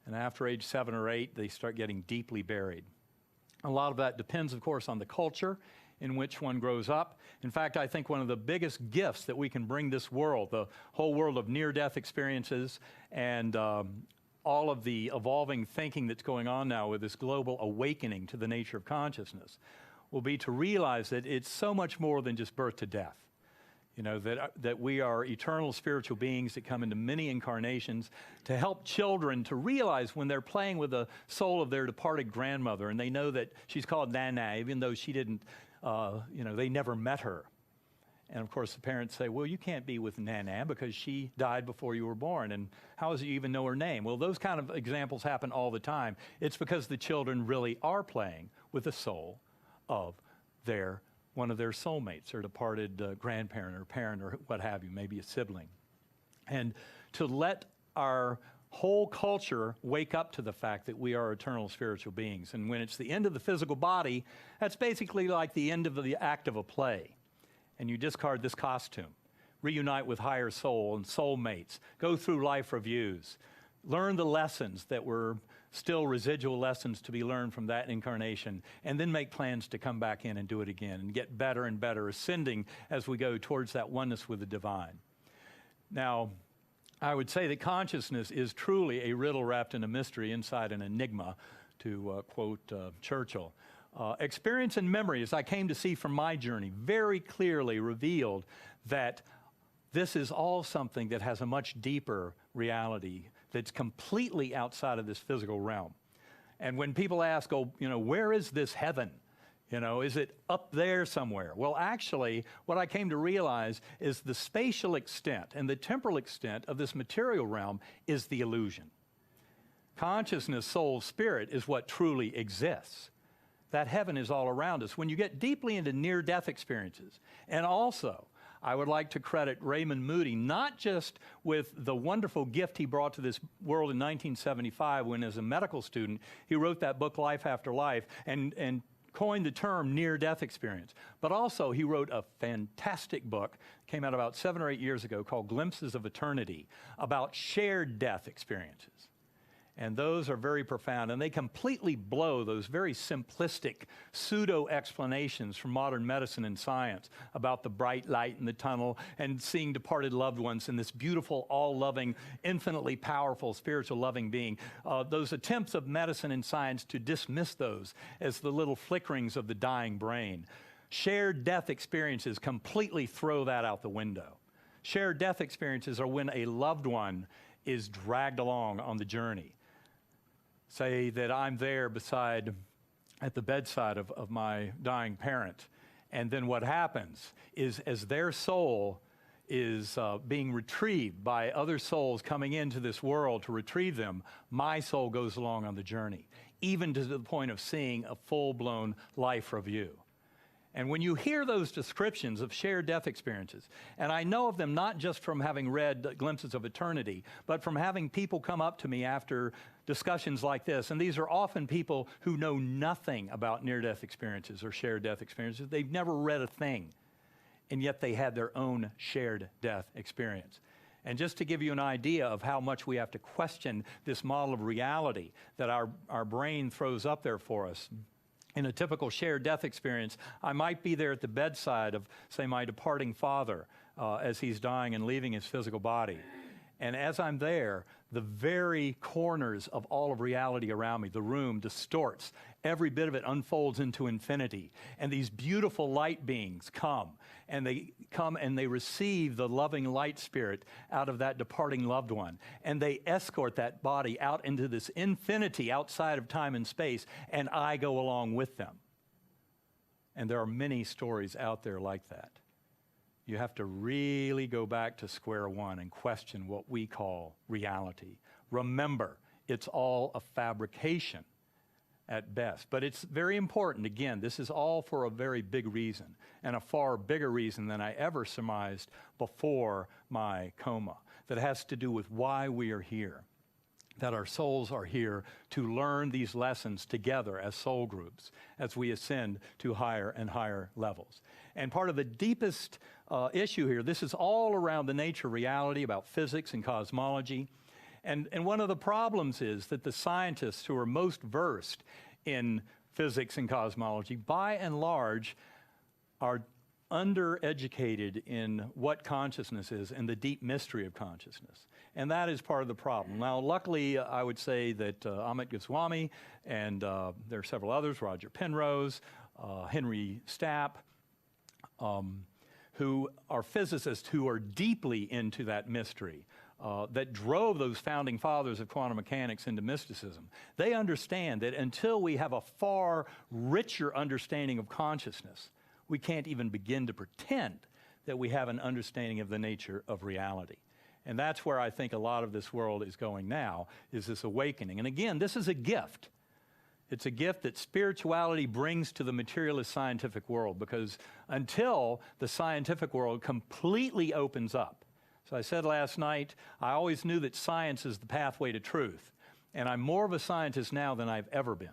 And after age 7 or 8, they start getting deeply buried. A lot of that depends, of course, on the culture in which one grows up. In fact, I think one of the biggest gifts that we can bring this world, the whole world of near-death experiences and all of the evolving thinking that's going on now with this global awakening to the nature of consciousness, will be to realize that it's so much more than just birth to death. You know, that we are eternal spiritual beings that come into many incarnations to help children to realize when they're playing with the soul of their departed grandmother, and they know that she's called Nana, even though she didn't, they never met her. And of course, the parents say, well, you can't be with Nana because she died before you were born. And how does you even know her name? Well, those kind of examples happen all the time. It's because the children really are playing with the soul of one of their soulmates, or departed grandparent or parent or what have you, maybe a sibling. And to let our whole culture wake up to the fact that we are eternal spiritual beings. And when it's the end of the physical body, that's basically like the end of the act of a play. And you discard this costume, reunite with higher soul and soulmates, go through life reviews, learn the lessons that were still residual lessons to be learned from that incarnation, and then make plans to come back in and do it again and get better and better, ascending as we go towards that oneness with the divine. Now, I would say that consciousness is truly a riddle wrapped in a mystery, inside an enigma, to quote Churchill. Experience and memory, as I came to see from my journey, very clearly revealed that this is all something that has a much deeper reality that's completely outside of this physical realm. And when people ask, oh, where is this heaven? Is it up there somewhere? Well, actually, what I came to realize is the spatial extent and the temporal extent of this material realm is the illusion. Consciousness, soul, spirit is what truly exists. That heaven is all around us. When you get deeply into near-death experiences, and also, I would like to credit Raymond Moody, not just with the wonderful gift he brought to this world in 1975 when, as a medical student, he wrote that book, Life After Life, and coined the term near-death experience. But also, he wrote a fantastic book, came out about 7 or 8 years ago, called Glimpses of Eternity, about shared death experiences. And those are very profound, and they completely blow those very simplistic pseudo-explanations from modern medicine and science about the bright light in the tunnel and seeing departed loved ones and this beautiful, all-loving, infinitely powerful, spiritual loving being. Those attempts of medicine and science to dismiss those as the little flickerings of the dying brain. Shared death experiences completely throw that out the window. Shared death experiences are when a loved one is dragged along on the journey. Say that I'm there at the bedside of my dying parent, and then what happens is, as their soul is being retrieved by other souls coming into this world to retrieve them, my soul goes along on the journey, even to the point of seeing a full-blown life review. And when you hear those descriptions of shared death experiences, and I know of them not just from having read Glimpses of Eternity, but from having people come up to me after discussions like this, and these are often people who know nothing about near-death experiences or shared death experiences. They've never read a thing, and yet they had their own shared death experience. And just to give you an idea of how much we have to question this model of reality that our brain throws up there for us, in a typical shared death experience, I might be there at the bedside of, say, my departing father as he's dying and leaving his physical body. And as I'm there, the very corners of all of reality around me, the room distorts. Every bit of it unfolds into infinity. And these beautiful light beings come and they receive the loving light spirit out of that departing loved one. And they escort that body out into this infinity outside of time and space, and I go along with them. And there are many stories out there like that. You have to really go back to square one and question what we call reality. Remember, it's all a fabrication at best. But it's very important. Again, this is all for a very big reason, and a far bigger reason than I ever surmised before my coma, that has to do with why we are here, that our souls are here to learn these lessons together as soul groups as we ascend to higher and higher levels. And part of the deepest issue here, this is all around the nature of reality, about physics and cosmology. And one of the problems is that the scientists who are most versed in physics and cosmology, by and large, are undereducated in what consciousness is and the deep mystery of consciousness. And that is part of the problem. Now, luckily, I would say that Amit Goswami and there are several others, Roger Penrose, Henry Stapp, who are physicists who are deeply into that mystery, that drove those founding fathers of quantum mechanics into mysticism. They understand that until we have a far richer understanding of consciousness, we can't even begin to pretend that we have an understanding of the nature of reality. And that's where I think a lot of this world is going now, is this awakening. And again, this is a gift. It's a gift that spirituality brings to the materialist scientific world, because until the scientific world completely opens up. So I said last night, I always knew that science is the pathway to truth. And I'm more of a scientist now than I've ever been.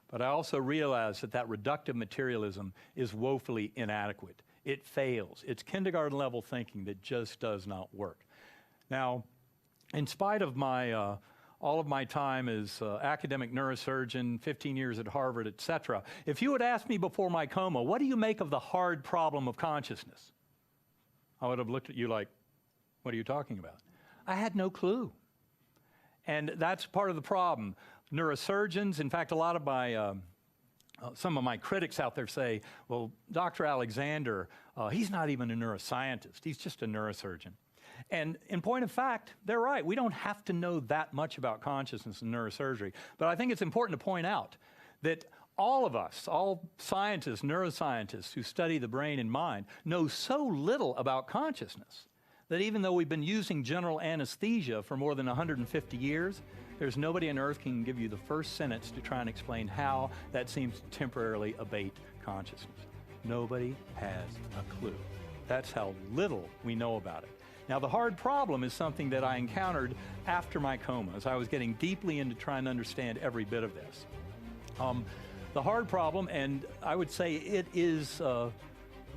But I also realize that that reductive materialism is woefully inadequate. It fails. It's kindergarten level thinking that just does not work. Now, in spite of my all of my time as academic neurosurgeon, 15 years at Harvard, et cetera, if you had asked me before my coma, what do you make of the hard problem of consciousness? I would have looked at you like, what are you talking about? I had no clue. And that's part of the problem. Neurosurgeons, in fact, a lot of my, some of my critics out there say, well, Dr. Alexander, he's not even a neuroscientist, he's just a neurosurgeon. And in point of fact, they're right. We don't have to know that much about consciousness and neurosurgery. But I think it's important to point out that all of us, all scientists, neuroscientists who study the brain and mind, know so little about consciousness that even though we've been using general anesthesia for more than 150 years, there's nobody on earth can give you the first sentence to try and explain how that seems to temporarily abate consciousness. Nobody has a clue. That's how little we know about it. Now, the hard problem is something that I encountered after my coma, as I was getting deeply into trying to understand every bit of this. The hard problem, and I would say it is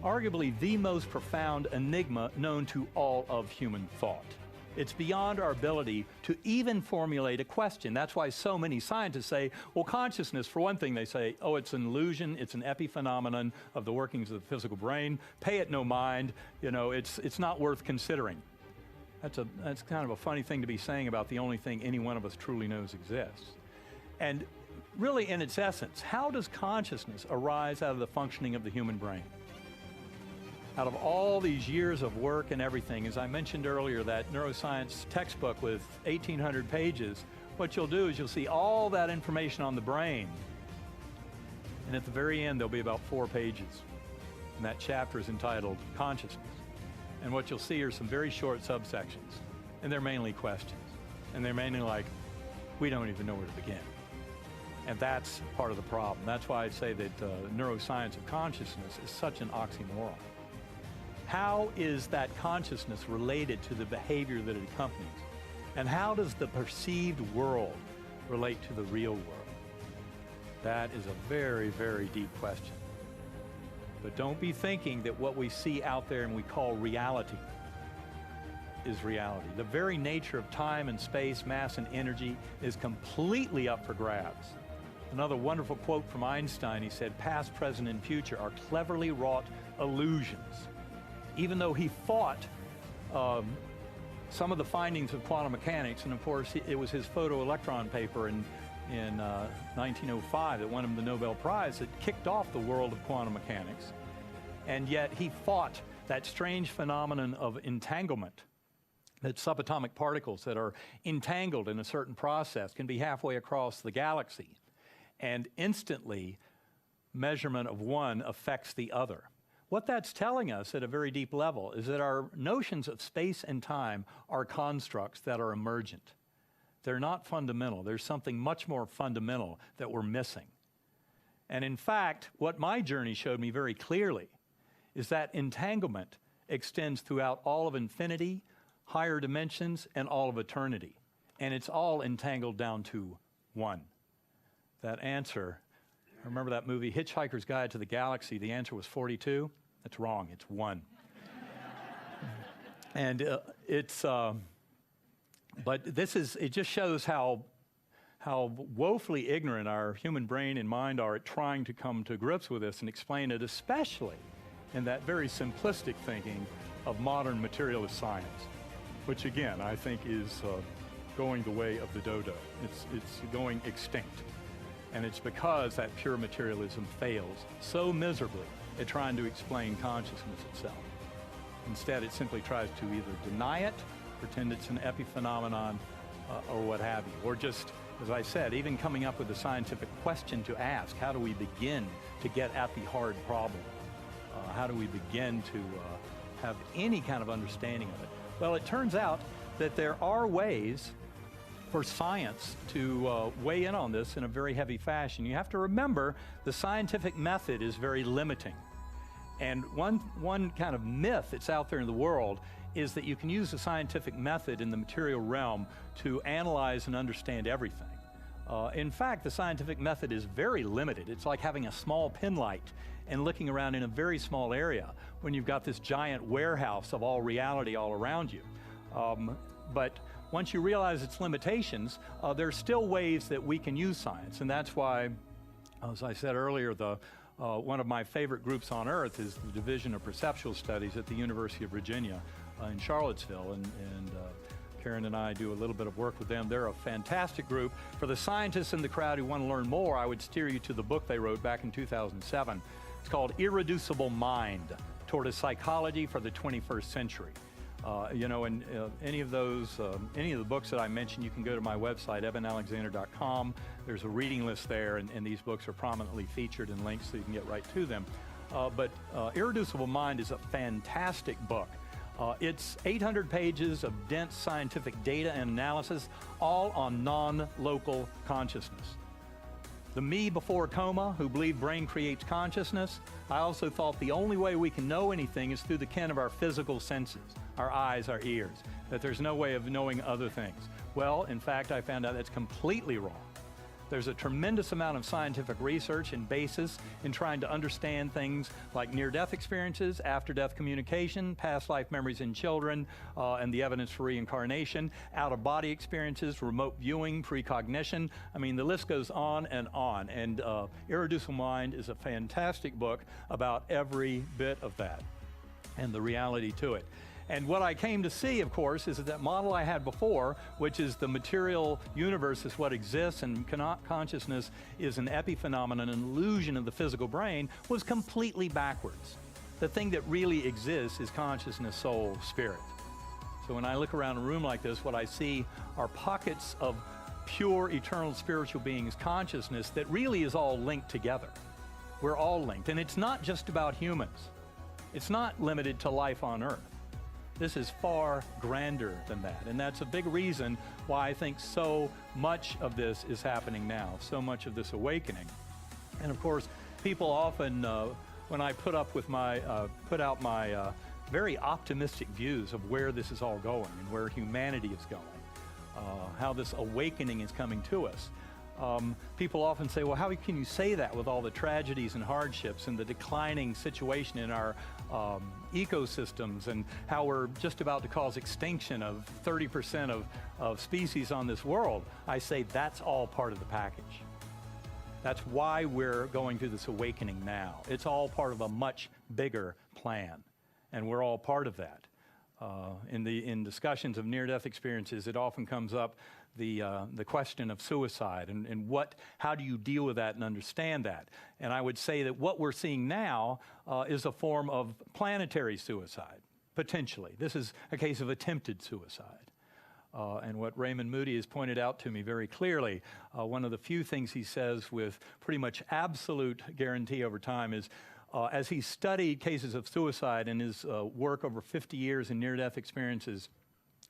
arguably the most profound enigma known to all of human thought. It's beyond our ability to even formulate a question. That's why so many scientists say, well, consciousness, for one thing, they say, oh, it's an illusion, it's an epiphenomenon of the workings of the physical brain, pay it no mind, you know, it's not worth considering. That's kind of a funny thing to be saying about the only thing any one of us truly knows exists. And really, in its essence, how does consciousness arise out of the functioning of the human brain? Out of all these years of work and everything, as I mentioned earlier, that neuroscience textbook with 1,800 pages, what you'll do is you'll see all that information on the brain. And at the very end, there'll be about 4 pages. And that chapter is entitled Consciousness. And what you'll see are some very short subsections. And they're mainly questions. And they're mainly like, we don't even know where to begin. And that's part of the problem. That's why I say that neuroscience of consciousness is such an oxymoron. How is that consciousness related to the behavior that it accompanies? And how does the perceived world relate to the real world? That is a very, very deep question. But don't be thinking that what we see out there and we call reality is reality. The very nature of time and space, mass and energy is completely up for grabs. Another wonderful quote from Einstein, he said, past, present, and future are cleverly wrought illusions. Even though he fought some of the findings of quantum mechanics, and of course it was his photoelectron paper in 1905 that won him the Nobel Prize that kicked off the world of quantum mechanics. And yet he fought that strange phenomenon of entanglement, that subatomic particles that are entangled in a certain process can be halfway across the galaxy, and instantly measurement of one affects the other. What that's telling us at a very deep level is that our notions of space and time are constructs that are emergent. They're not fundamental. There's something much more fundamental that we're missing. And in fact, what my journey showed me very clearly is that entanglement extends throughout all of infinity, higher dimensions, and all of eternity. And it's all entangled down to one. That answer, remember that movie, Hitchhiker's Guide to the Galaxy, the answer was 42? That's wrong, it's 1. And but it just shows how woefully ignorant our human brain and mind are at trying to come to grips with this and explain it, especially in that very simplistic thinking of modern materialist science, which again, I think is going the way of the dodo. It's going extinct. And it's because that pure materialism fails so miserably at trying to explain consciousness itself. Instead, it simply tries to either deny it, pretend it's an epiphenomenon, or what have you. Or just, as I said, even coming up with a scientific question to ask. How do we begin to get at the hard problem? How do we begin to have any kind of understanding of it? Well, it turns out that there are ways for science to weigh in on this in a very heavy fashion. You have to remember the scientific method is very limiting. And one kind of myth that's out there in the world is that you can use the scientific method in the material realm to analyze and understand everything. In fact, the scientific method is very limited. It's like having a small pin light and looking around in a very small area when you've got this giant warehouse of all reality all around you. But once you realize its limitations, there are still ways that we can use science. And that's why, as I said earlier, one of my favorite groups on earth is the Division of Perceptual Studies at the University of Virginia in Charlottesville. And Karen and I do a little bit of work with them. They're a fantastic group. For the scientists in the crowd who want to learn more, I would steer you to the book they wrote back in 2007. It's called Irreducible Mind, Toward a Psychology for the 21st Century. Any of the books that I mentioned, you can go to my website, ebenalexander.com. There's a reading list there, and these books are prominently featured and linked so you can get right to them. But Irreducible Mind is a fantastic book. It's 800 pages of dense scientific data and analysis, all on non-local consciousness. The me before coma, who believed brain creates consciousness, I also thought the only way we can know anything is through the ken of our physical senses, our eyes, our ears, that there's no way of knowing other things. Well, in fact, I found out that's completely wrong. There's a tremendous amount of scientific research and basis in trying to understand things like near-death experiences, after-death communication, past life memories in children, and the evidence for reincarnation, out-of-body experiences, remote viewing, precognition. I mean, the list goes on. And Irreducible Mind is a fantastic book about every bit of that and the reality to it. And what I came to see, of course, is that model I had before, which is the material universe is what exists and consciousness is an epiphenomenon, an illusion of the physical brain, was completely backwards. The thing that really exists is consciousness, soul, spirit. So when I look around a room like this, what I see are pockets of pure, eternal spiritual beings' consciousness that really is all linked together. We're all linked. And it's not just about humans. It's not limited to life on Earth. This is far grander than that. And that's a big reason why I think so much of this is happening now, so much of this awakening. And of course, people often, when I put out my very optimistic views of where this is all going and where humanity is going, how this awakening is coming to us, people often say, well, how can you say that with all the tragedies and hardships and the declining situation in our ecosystems and how we're just about to cause extinction of 30% of species on this world? I say that's all part of the package. That's why we're going through this awakening now. It's all part of a much bigger plan, and we're all part of that. In discussions of near-death experiences, it often comes up the question of suicide and how do you deal with that and understand that? And I would say that what we're seeing now is a form of planetary suicide, potentially. This is a case of attempted suicide. And what Raymond Moody has pointed out to me very clearly, one of the few things he says with pretty much absolute guarantee over time is, as he studied cases of suicide in his work over 50 years in near-death experiences,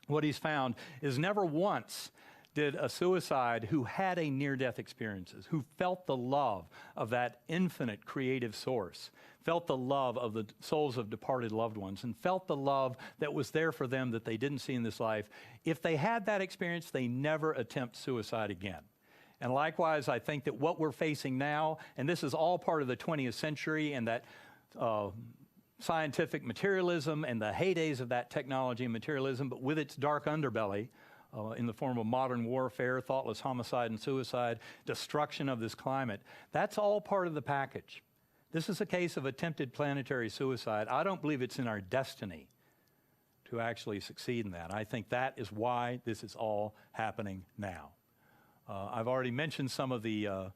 what he's found is never once did a suicide who had a near-death experiences, who felt the love of that infinite creative source, felt the love of the souls of departed loved ones, and felt the love that was there for them that they didn't see in this life. If they had that experience, they never attempt suicide again. And likewise, I think that what we're facing now, and this is all part of the 20th century and that scientific materialism and the heydays of that technology and materialism, but with its dark underbelly in the form of modern warfare, thoughtless homicide and suicide, destruction of this climate, that's all part of the package. This is a case of attempted planetary suicide. I don't believe it's in our destiny to actually succeed in that. I think that is why this is all happening now. I've already mentioned some of the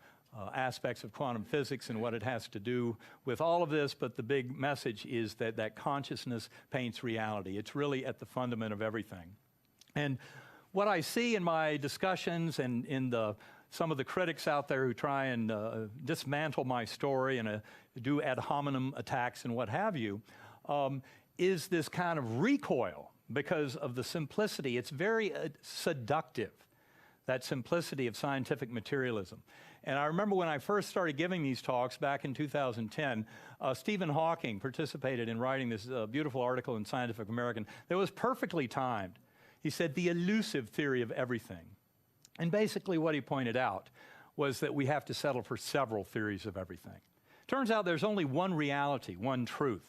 aspects of quantum physics and what it has to do with all of this, but the big message is that consciousness paints reality. It's really at the fundament of everything. And what I see in my discussions and in some of the critics out there who try and dismantle my story and do ad hominem attacks and what have you, is this kind of recoil because of the simplicity. It's very seductive, that simplicity of scientific materialism. And I remember when I first started giving these talks back in 2010, Stephen Hawking participated in writing this beautiful article in Scientific American that was perfectly timed. He said, the elusive theory of everything. And basically what he pointed out was that we have to settle for several theories of everything. Turns out there's only one reality, one truth.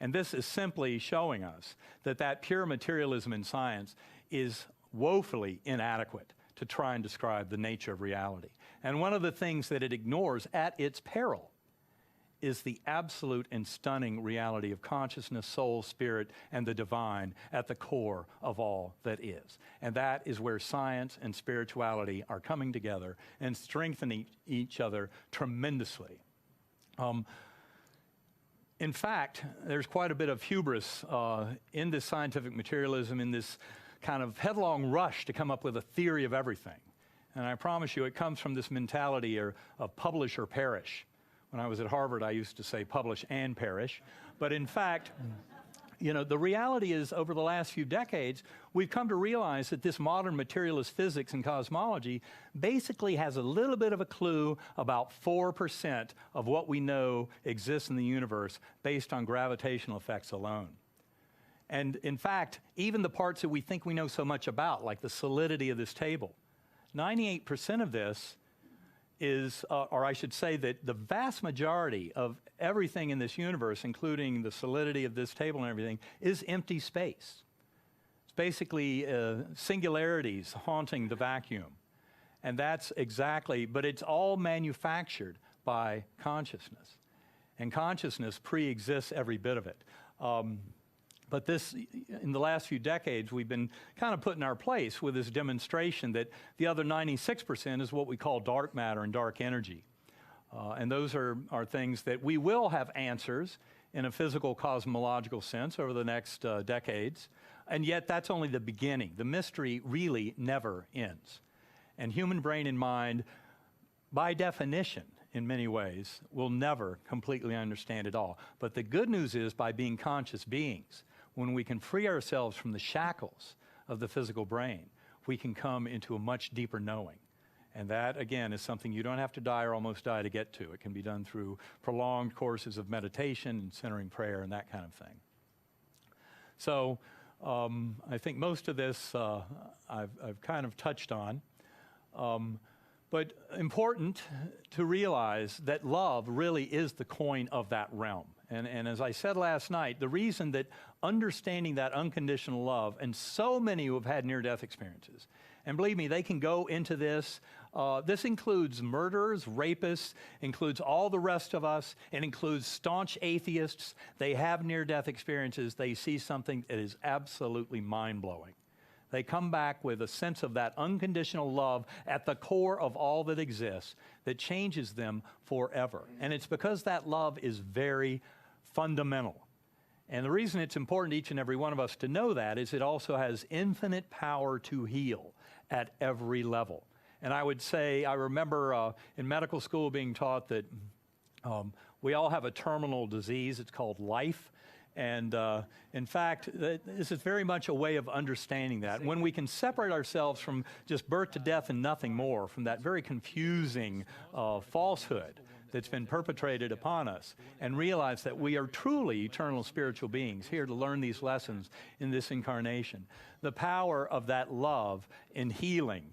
And this is simply showing us that pure materialism in science is woefully inadequate to try and describe the nature of reality. And one of the things that it ignores at its peril is the absolute and stunning reality of consciousness, soul, spirit, and the divine at the core of all that is. And that is where science and spirituality are coming together and strengthening each other tremendously. In fact, there's quite a bit of hubris in this scientific materialism, in this kind of headlong rush to come up with a theory of everything. And I promise you, it comes from this mentality of publish or perish. When I was at Harvard, I used to say publish and perish. But in fact, you know, the reality is over the last few decades, we've come to realize that this modern materialist physics and cosmology basically has a little bit of a clue about 4% of what we know exists in the universe based on gravitational effects alone. And in fact, even the parts that we think we know so much about, like the solidity of this table, 98% of this is, or I should say that the vast majority of everything in this universe, including the solidity of this table and everything, is empty space. It's basically singularities haunting the vacuum. And that's exactly, but it's all manufactured by consciousness. And consciousness pre-exists every bit of it. But this, in the last few decades, we've been kind of put in our place with this demonstration that the other 96% is what we call dark matter and dark energy. And those are things that we will have answers in a physical cosmological sense over the next decades. And yet that's only the beginning. The mystery really never ends. And human brain and mind, by definition, in many ways, will never completely understand it all. But the good news is, by being conscious beings, when we can free ourselves from the shackles of the physical brain, we can come into a much deeper knowing. And that, again, is something you don't have to die or almost die to get to. It can be done through prolonged courses of meditation and centering prayer and that kind of thing. So I think most of this I've kind of touched on. But important to realize that love really is the coin of that realm. And as I said last night, the reason that understanding that unconditional love, and so many who have had near-death experiences, and believe me, they can go into this. This includes murderers, rapists, includes all the rest of us. It includes staunch atheists. They have near-death experiences. They see something that is absolutely mind-blowing. They come back with a sense of that unconditional love at the core of all that exists that changes them forever. And it's because that love is very fundamental. And the reason it's important to each and every one of us to know that is it also has infinite power to heal at every level. And I would say, I remember in medical school being taught that we all have a terminal disease. It's called life. And in fact, this is very much a way of understanding that. When we can separate ourselves from just birth to death and nothing more, from that very confusing falsehood that's been perpetrated upon us, and realize that we are truly eternal spiritual beings here to learn these lessons in this incarnation, the power of that love in healing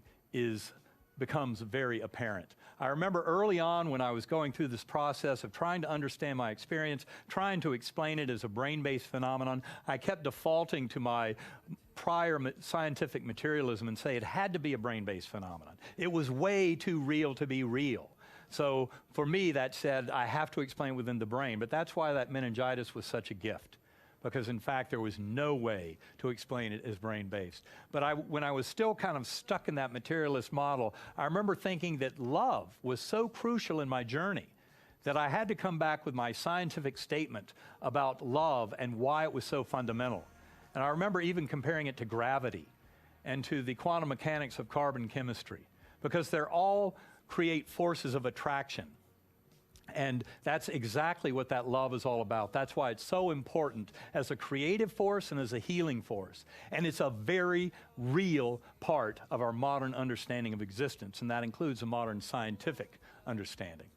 becomes very apparent. I remember early on when I was going through this process of trying to understand my experience, trying to explain it as a brain-based phenomenon, I kept defaulting to my prior scientific materialism and say it had to be a brain-based phenomenon. It was way too real to be real. So for me, that said, I have to explain within the brain. But that's why that meningitis was such a gift. because in fact there was no way to explain it as brain-based. But when I was still kind of stuck in that materialist model, I remember thinking that love was so crucial in my journey that I had to come back with my scientific statement about love and why it was so fundamental. And I remember even comparing it to gravity and to the quantum mechanics of carbon chemistry, because they're all create forces of attraction. And that's exactly what that love is all about. That's why it's so important as a creative force and as a healing force. And it's a very real part of our modern understanding of existence, and that includes a modern scientific understanding.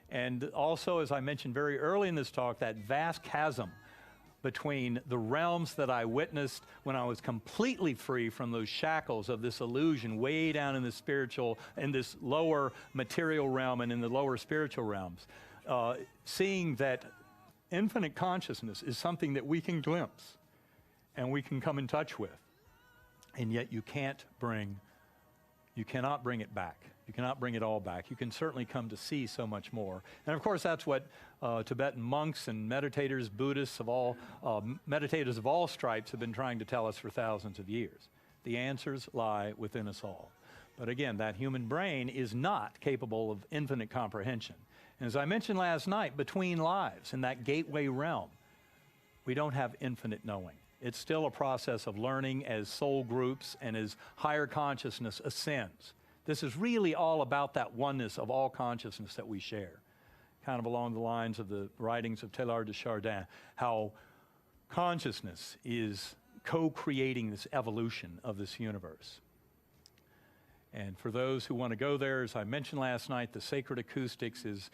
And also, as I mentioned very early in this talk, that vast chasm between the realms that I witnessed when I was completely free from those shackles of this illusion way down in the spiritual, in this lower material realm and in the lower spiritual realms, seeing that infinite consciousness is something that we can glimpse and we can come in touch with, and yet you cannot bring it back. You cannot bring it all back. You can certainly come to see so much more. And of course, that's what Tibetan monks and meditators, Buddhists of all, meditators of all stripes have been trying to tell us for thousands of years. The answers lie within us all. But again, that human brain is not capable of infinite comprehension. And as I mentioned last night, between lives, in that gateway realm, we don't have infinite knowing. It's still a process of learning as soul groups and as higher consciousness ascends. This is really all about that oneness of all consciousness that we share, kind of along the lines of the writings of Teilhard de Chardin, how consciousness is co-creating this evolution of this universe. And for those who want to go there, as I mentioned last night, the Sacred Acoustics is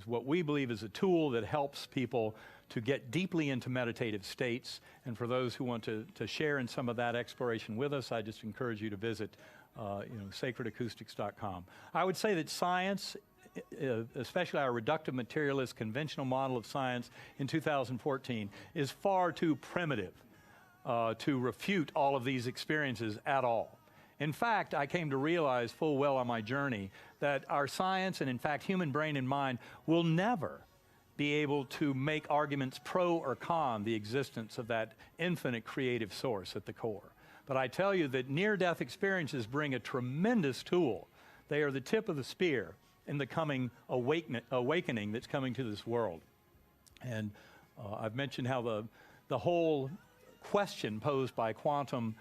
what we believe is a tool that helps people to get deeply into meditative states. And for those who want to share in some of that exploration with us, I just encourage you to visit sacredacoustics.com. I would say that science, especially our reductive materialist conventional model of science in 2014, is far too primitive to refute all of these experiences at all. In fact, I came to realize full well on my journey that our science, and in fact human brain and mind, will never be able to make arguments pro or con the existence of that infinite creative source at the core. But I tell you that near-death experiences bring a tremendous tool. They are the tip of the spear in the coming awakening that's coming to this world. And I've mentioned how the whole question posed by quantum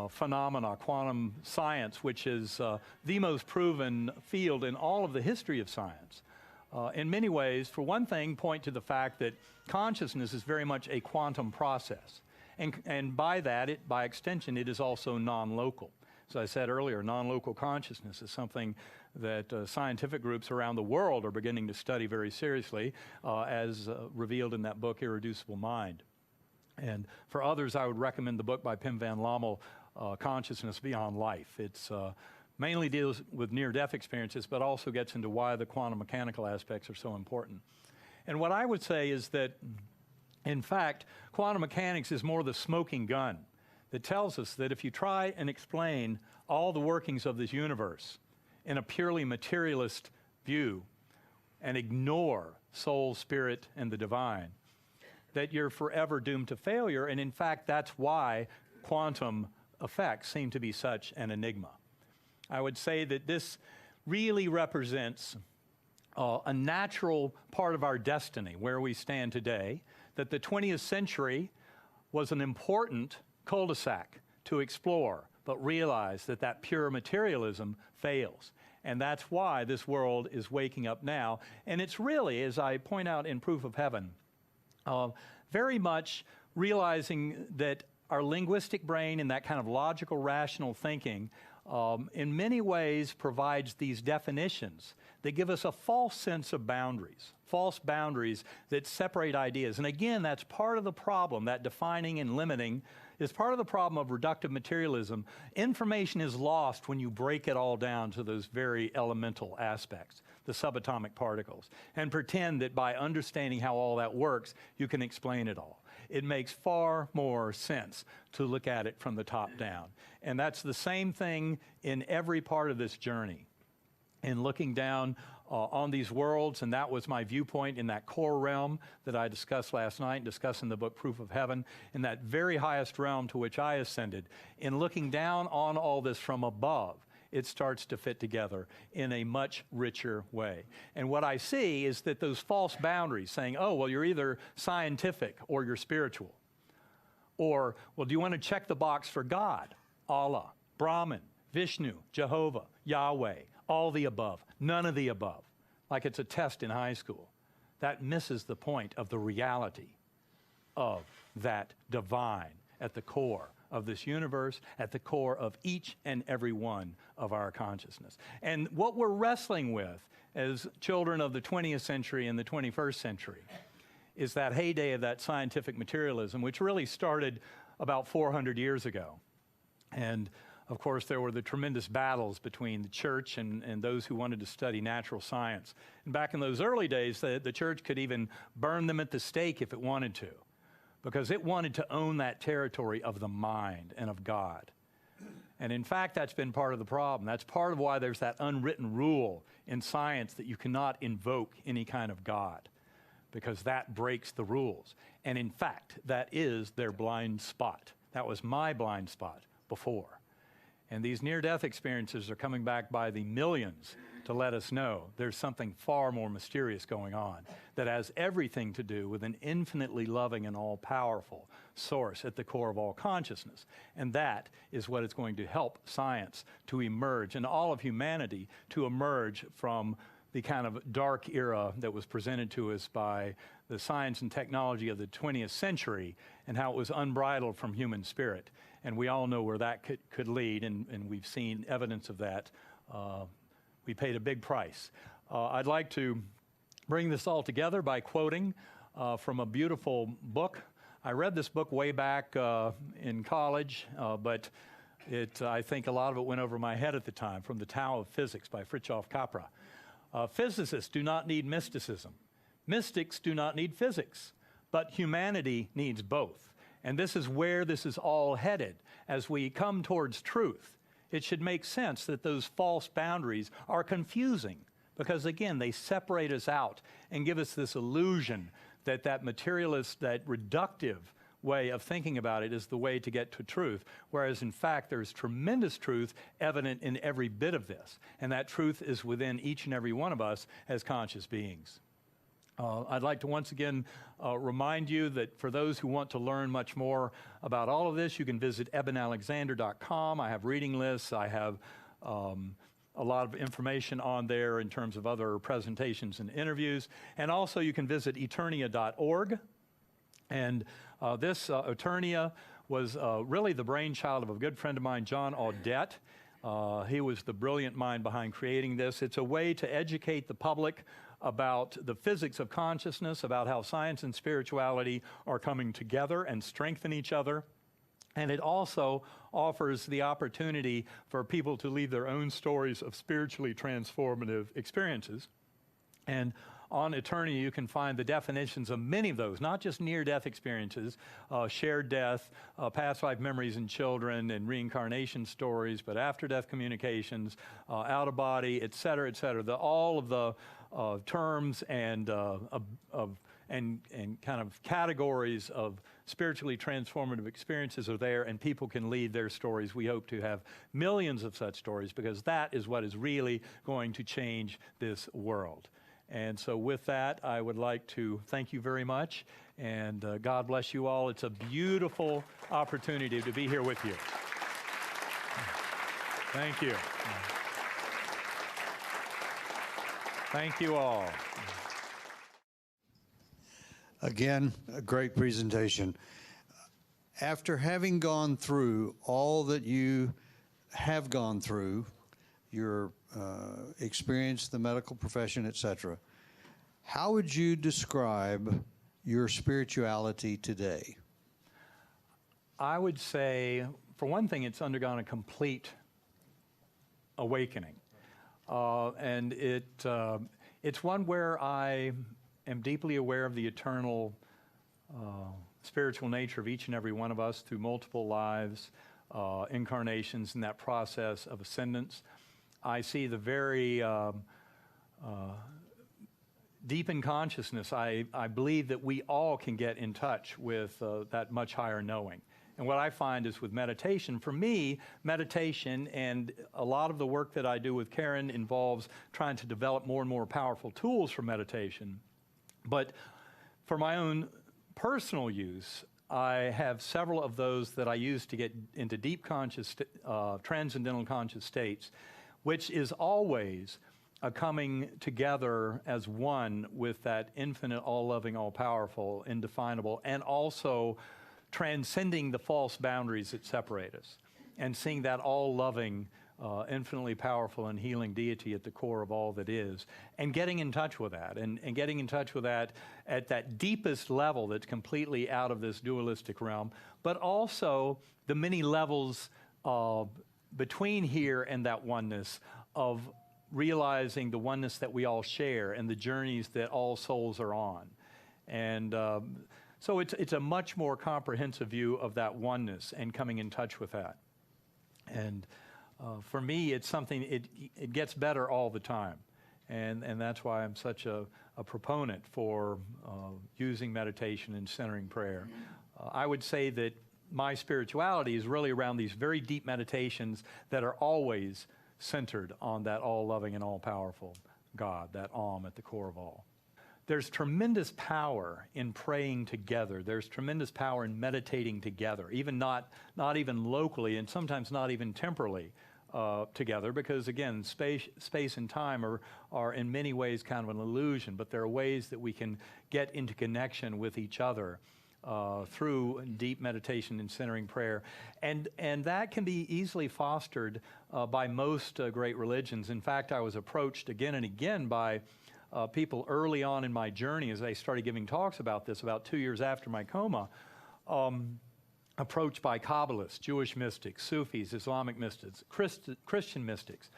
phenomena, quantum science, which is the most proven field in all of the history of science, in many ways, for one thing, point to the fact that consciousness is very much a quantum process. And by that, by extension, it is also non-local. As I said earlier, non-local consciousness is something that scientific groups around the world are beginning to study very seriously, as revealed in that book, Irreducible Mind. And for others, I would recommend the book by Pim van Lommel, Consciousness Beyond Life. It's mainly deals with near-death experiences, but also gets into why the quantum mechanical aspects are so important. And what I would say is that, in fact, quantum mechanics is more the smoking gun that tells us that if you try and explain all the workings of this universe in a purely materialist view and ignore soul, spirit, and the divine, that you're forever doomed to failure. And in fact, that's why quantum effects seem to be such an enigma. I would say that this really represents a natural part of our destiny, where we stand today, that the 20th century was an important cul-de-sac to explore, but realize that that pure materialism fails. And that's why this world is waking up now. And it's really, as I point out in Proof of Heaven, very much realizing that our linguistic brain and that kind of logical, rational thinking in many ways provides these definitions that give us a false sense of boundaries, false boundaries that separate ideas. And again, that's part of the problem, that defining and limiting is part of the problem of reductive materialism. Information is lost when you break it all down to those very elemental aspects, the subatomic particles, and pretend that by understanding how all that works, you can explain it all. It makes far more sense to look at it from the top down. And that's the same thing in every part of this journey. In looking down on these worlds, and that was my viewpoint in that core realm that I discussed last night, discussing the book Proof of Heaven, in that very highest realm to which I ascended. In looking down on all this from above, it starts to fit together in a much richer way. And what I see is that those false boundaries, saying, oh, well, you're either scientific or you're spiritual. Or, well, do you want to check the box for God? Allah, Brahman, Vishnu, Jehovah, Yahweh, all the above, none of the above, like it's a test in high school. That misses the point of the reality of that divine at the core of this universe, at the core of each and every one of our consciousness. And what we're wrestling with as children of the 20th century and the 21st century is that heyday of that scientific materialism, which really started about 400 years ago. And of course, there were the tremendous battles between the church and those who wanted to study natural science. And back in those early days, the church could even burn them at the stake if it wanted to, because it wanted to own that territory of the mind and of God. And in fact, that's been part of the problem. That's part of why there's that unwritten rule in science that you cannot invoke any kind of God, because that breaks the rules. And in fact, that is their blind spot. That was my blind spot before. And these near-death experiences are coming back by the millions to let us know there's something far more mysterious going on that has everything to do with an infinitely loving and all-powerful source at the core of all consciousness. And that is what is going to help science to emerge and all of humanity to emerge from the kind of dark era that was presented to us by the science and technology of the 20th century and how it was unbridled from human spirit. And we all know where that could lead, and we've seen evidence of that. We paid a big price. I'd like to bring this all together by quoting from a beautiful book. I read this book way back in college, but I think a lot of it went over my head at the time, from The Tao of Physics by Fritjof Capra. Physicists do not need mysticism. Mystics do not need physics, but humanity needs both. And this is where this is all headed. As we come towards truth, it should make sense that those false boundaries are confusing, because again, they separate us out and give us this illusion that that materialist, that reductive way of thinking about it is the way to get to truth, whereas in fact there's tremendous truth evident in every bit of this, and that truth is within each and every one of us as conscious beings. I'd like to once again remind you that for those who want to learn much more about all of this, you can visit ebenalexander.com. I have reading lists. I have a lot of information on there in terms of other presentations and interviews. And also you can visit eternia.org. And this Eternia was really the brainchild of a good friend of mine, John Audette. He was the brilliant mind behind creating this. It's a way to educate the public about the physics of consciousness, about how science and spirituality are coming together and strengthen each other. And it also offers the opportunity for people to leave their own stories of spiritually transformative experiences. And on Eternia, you can find the definitions of many of those, not just near-death experiences, shared death, past life memories in children, and reincarnation stories, but after-death communications, out-of-body, et cetera, all of the terms and kind of categories of spiritually transformative experiences are there, and people can lead their stories. We hope to have millions of such stories, because that is what is really going to change this world. And so with that, I would like to thank you very much, and God bless you all. It's a beautiful opportunity to be here with you. Thank you. Thank you all. Again, a great presentation. After having gone through all that you have gone through, your experience, the medical profession, etc., how would you describe your spirituality today? I would say, for one thing, it's undergone a complete awakening. And it's one where I am deeply aware of the eternal spiritual nature of each and every one of us through multiple lives, incarnations in that process of ascendance. I see the very deep in consciousness, I believe that we all can get in touch with that much higher knowing. And what I find is with meditation, for me, meditation and a lot of the work that I do with Karen involves trying to develop more and more powerful tools for meditation. But for my own personal use, I have several of those that I use to get into deep conscious, transcendental conscious states, which is always a coming together as one with that infinite, all-loving, all-powerful, indefinable, and also transcending the false boundaries that separate us, and seeing that all-loving, infinitely powerful and healing deity at the core of all that is, and getting in touch with that, and getting in touch with that at that deepest level that's completely out of this dualistic realm, but also the many levels between here and that oneness of realizing the oneness that we all share and the journeys that all souls are on. And so it's a much more comprehensive view of that oneness and coming in touch with that. And for me, it's something, it gets better all the time. And that's why I'm such a proponent for using meditation and centering prayer. I would say that my spirituality is really around these very deep meditations that are always centered on that all-loving and all-powerful God, that Om at the core of all. There's tremendous power in praying together. There's tremendous power in meditating together, even not even locally and sometimes not even temporally together, because again, space and time are in many ways kind of an illusion, but there are ways that we can get into connection with each other through deep meditation and centering prayer. And that can be easily fostered by most great religions. In fact, I was approached again and again by people early on in my journey as I started giving talks about this, about 2 years after my coma, approached by Kabbalists, Jewish mystics, Sufis, Islamic mystics, Christian mystics,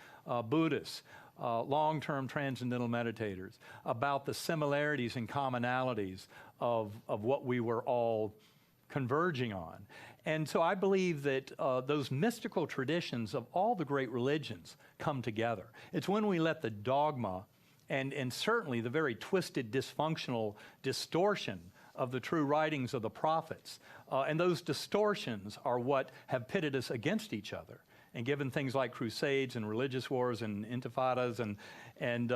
Buddhists, long-term transcendental meditators, about the similarities and commonalities of what we were all converging on. And so I believe that those mystical traditions of all the great religions come together. It's when we let the dogma and certainly the very twisted, dysfunctional distortion of the true writings of the prophets, and those distortions are what have pitted us against each other and given things like crusades and religious wars and intifadas, and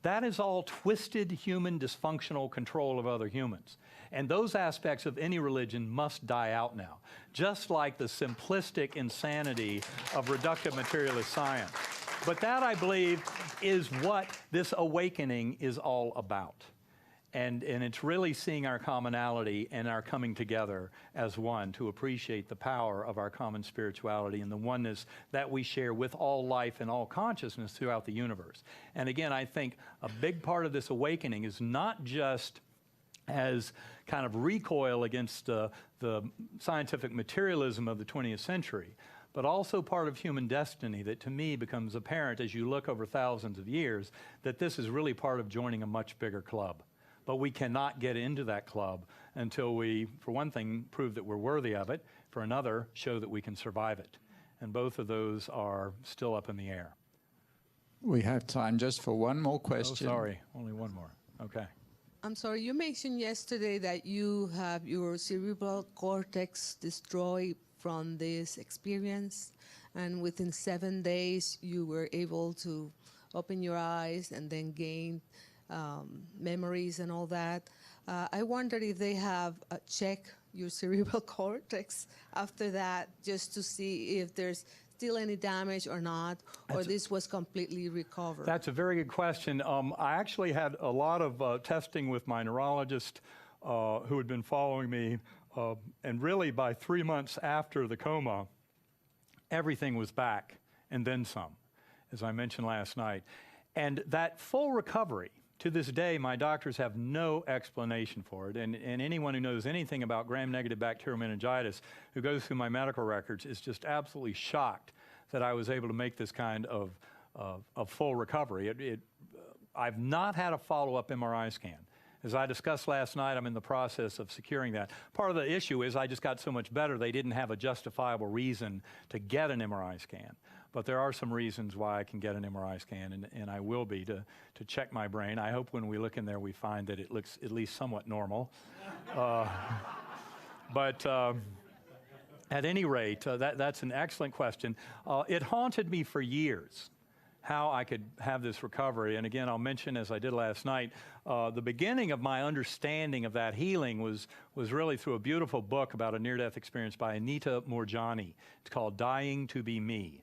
that is all twisted human dysfunctional control of other humans. And those aspects of any religion must die out now, just like the simplistic insanity of reductive materialist science. But that, I believe, is what this awakening is all about. And it's really seeing our commonality and our coming together as one to appreciate the power of our common spirituality and the oneness that we share with all life and all consciousness throughout the universe. And again, I think a big part of this awakening is not just as kind of recoil against the scientific materialism of the 20th century, but also part of human destiny that to me becomes apparent as you look over thousands of years, that this is really part of joining a much bigger club. But we cannot get into that club until we, for one thing, prove that we're worthy of it, for another, show that we can survive it. And both of those are still up in the air. We have time just for one more question. Oh, sorry, only one more. Okay. I'm sorry, you mentioned yesterday that you have your cerebral cortex destroyed from this experience, and within 7 days you were able to open your eyes and then gain memories and all that. I wondered if they have checked your cerebral cortex after that, just to see if there's still any damage or not, or this was completely recovered. That's a very good question. I actually had a lot of testing with my neurologist who had been following me, and really by 3 months after the coma, everything was back and then some, as I mentioned last night. And that full recovery, to this day, my doctors have no explanation for it, and anyone who knows anything about gram-negative bacterial meningitis who goes through my medical records is just absolutely shocked that I was able to make this kind of full recovery. I've not had a follow-up MRI scan, As I discussed last night, I'm in the process of securing that. Part of the issue is I just got so much better, they didn't have a justifiable reason to get an MRI scan. But there are some reasons why I can get an MRI scan, and I will be to check my brain. I hope when we look in there we find that it looks at least somewhat normal. But at any rate, that's an excellent question. It haunted me for years how I could have this recovery. And again, I'll mention, as I did last night, the beginning of my understanding of that healing was really through a beautiful book about a near-death experience by Anita Moorjani. It's called Dying to Be Me.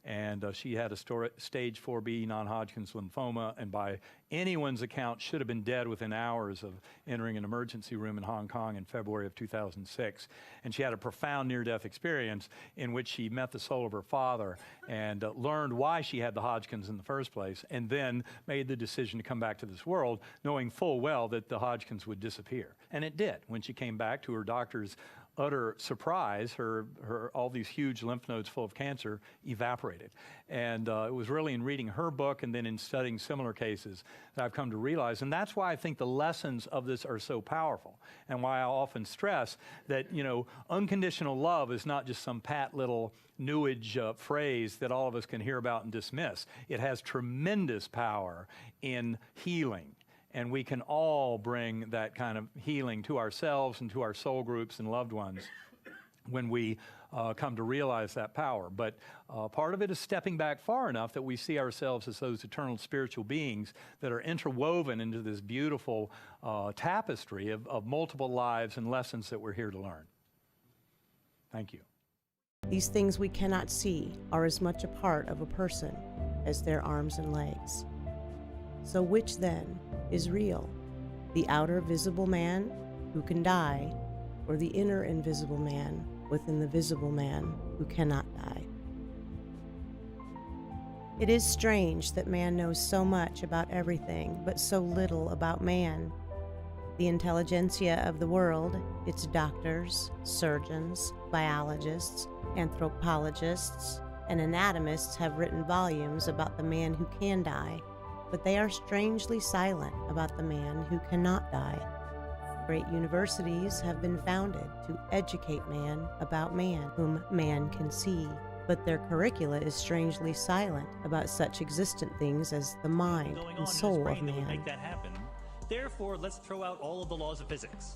And she had a stage 4B non-Hodgkin's lymphoma, and by anyone's account should have been dead within hours of entering an emergency room in Hong Kong in February of 2006. And she had a profound near-death experience in which she met the soul of her father and learned why she had the Hodgkin's in the first place, and then made the decision to come back to this world, knowing full well that the Hodgkin's would disappear. And it did. When she came back, to her doctor's utter surprise, her all these huge lymph nodes full of cancer evaporated. And it was really in reading her book and then in studying similar cases that I've come to realize. And that's why I think the lessons of this are so powerful, and why I often stress that, you know, unconditional love is not just some pat little New Age phrase that all of us can hear about and dismiss. It has tremendous power in healing. And we can all bring that kind of healing to ourselves and to our soul groups and loved ones when we come to realize that power. But part of it is stepping back far enough that we see ourselves as those eternal spiritual beings that are interwoven into this beautiful tapestry of multiple lives and lessons that we're here to learn. Thank you. These things we cannot see are as much a part of a person as their arms and legs. So which then is real? The outer visible man who can die, or the inner invisible man within the visible man who cannot die? It is strange that man knows so much about everything, but so little about man. The intelligentsia of the world, its doctors, surgeons, biologists, anthropologists, and anatomists have written volumes about the man who can die, but they are strangely silent about the man who cannot die. Great universities have been founded to educate man about man whom man can see, but their curricula is strangely silent about such existent things as the mind and soul of man. Make that happen. Therefore, let's throw out all of the laws of physics.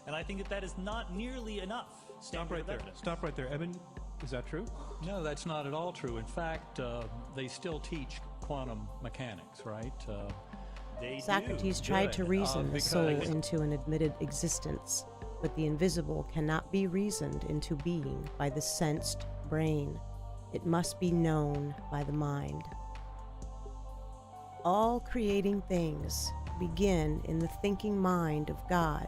And I think that is not nearly enough. Stop right there. Stop right there. Eben, is that true? No, that's not at all true. In fact, they still teach quantum mechanics, right? Socrates tried to reason the soul into an admitted existence, but the invisible cannot be reasoned into being by the sensed brain. It must be known by the mind. All creating things begin in the thinking mind of God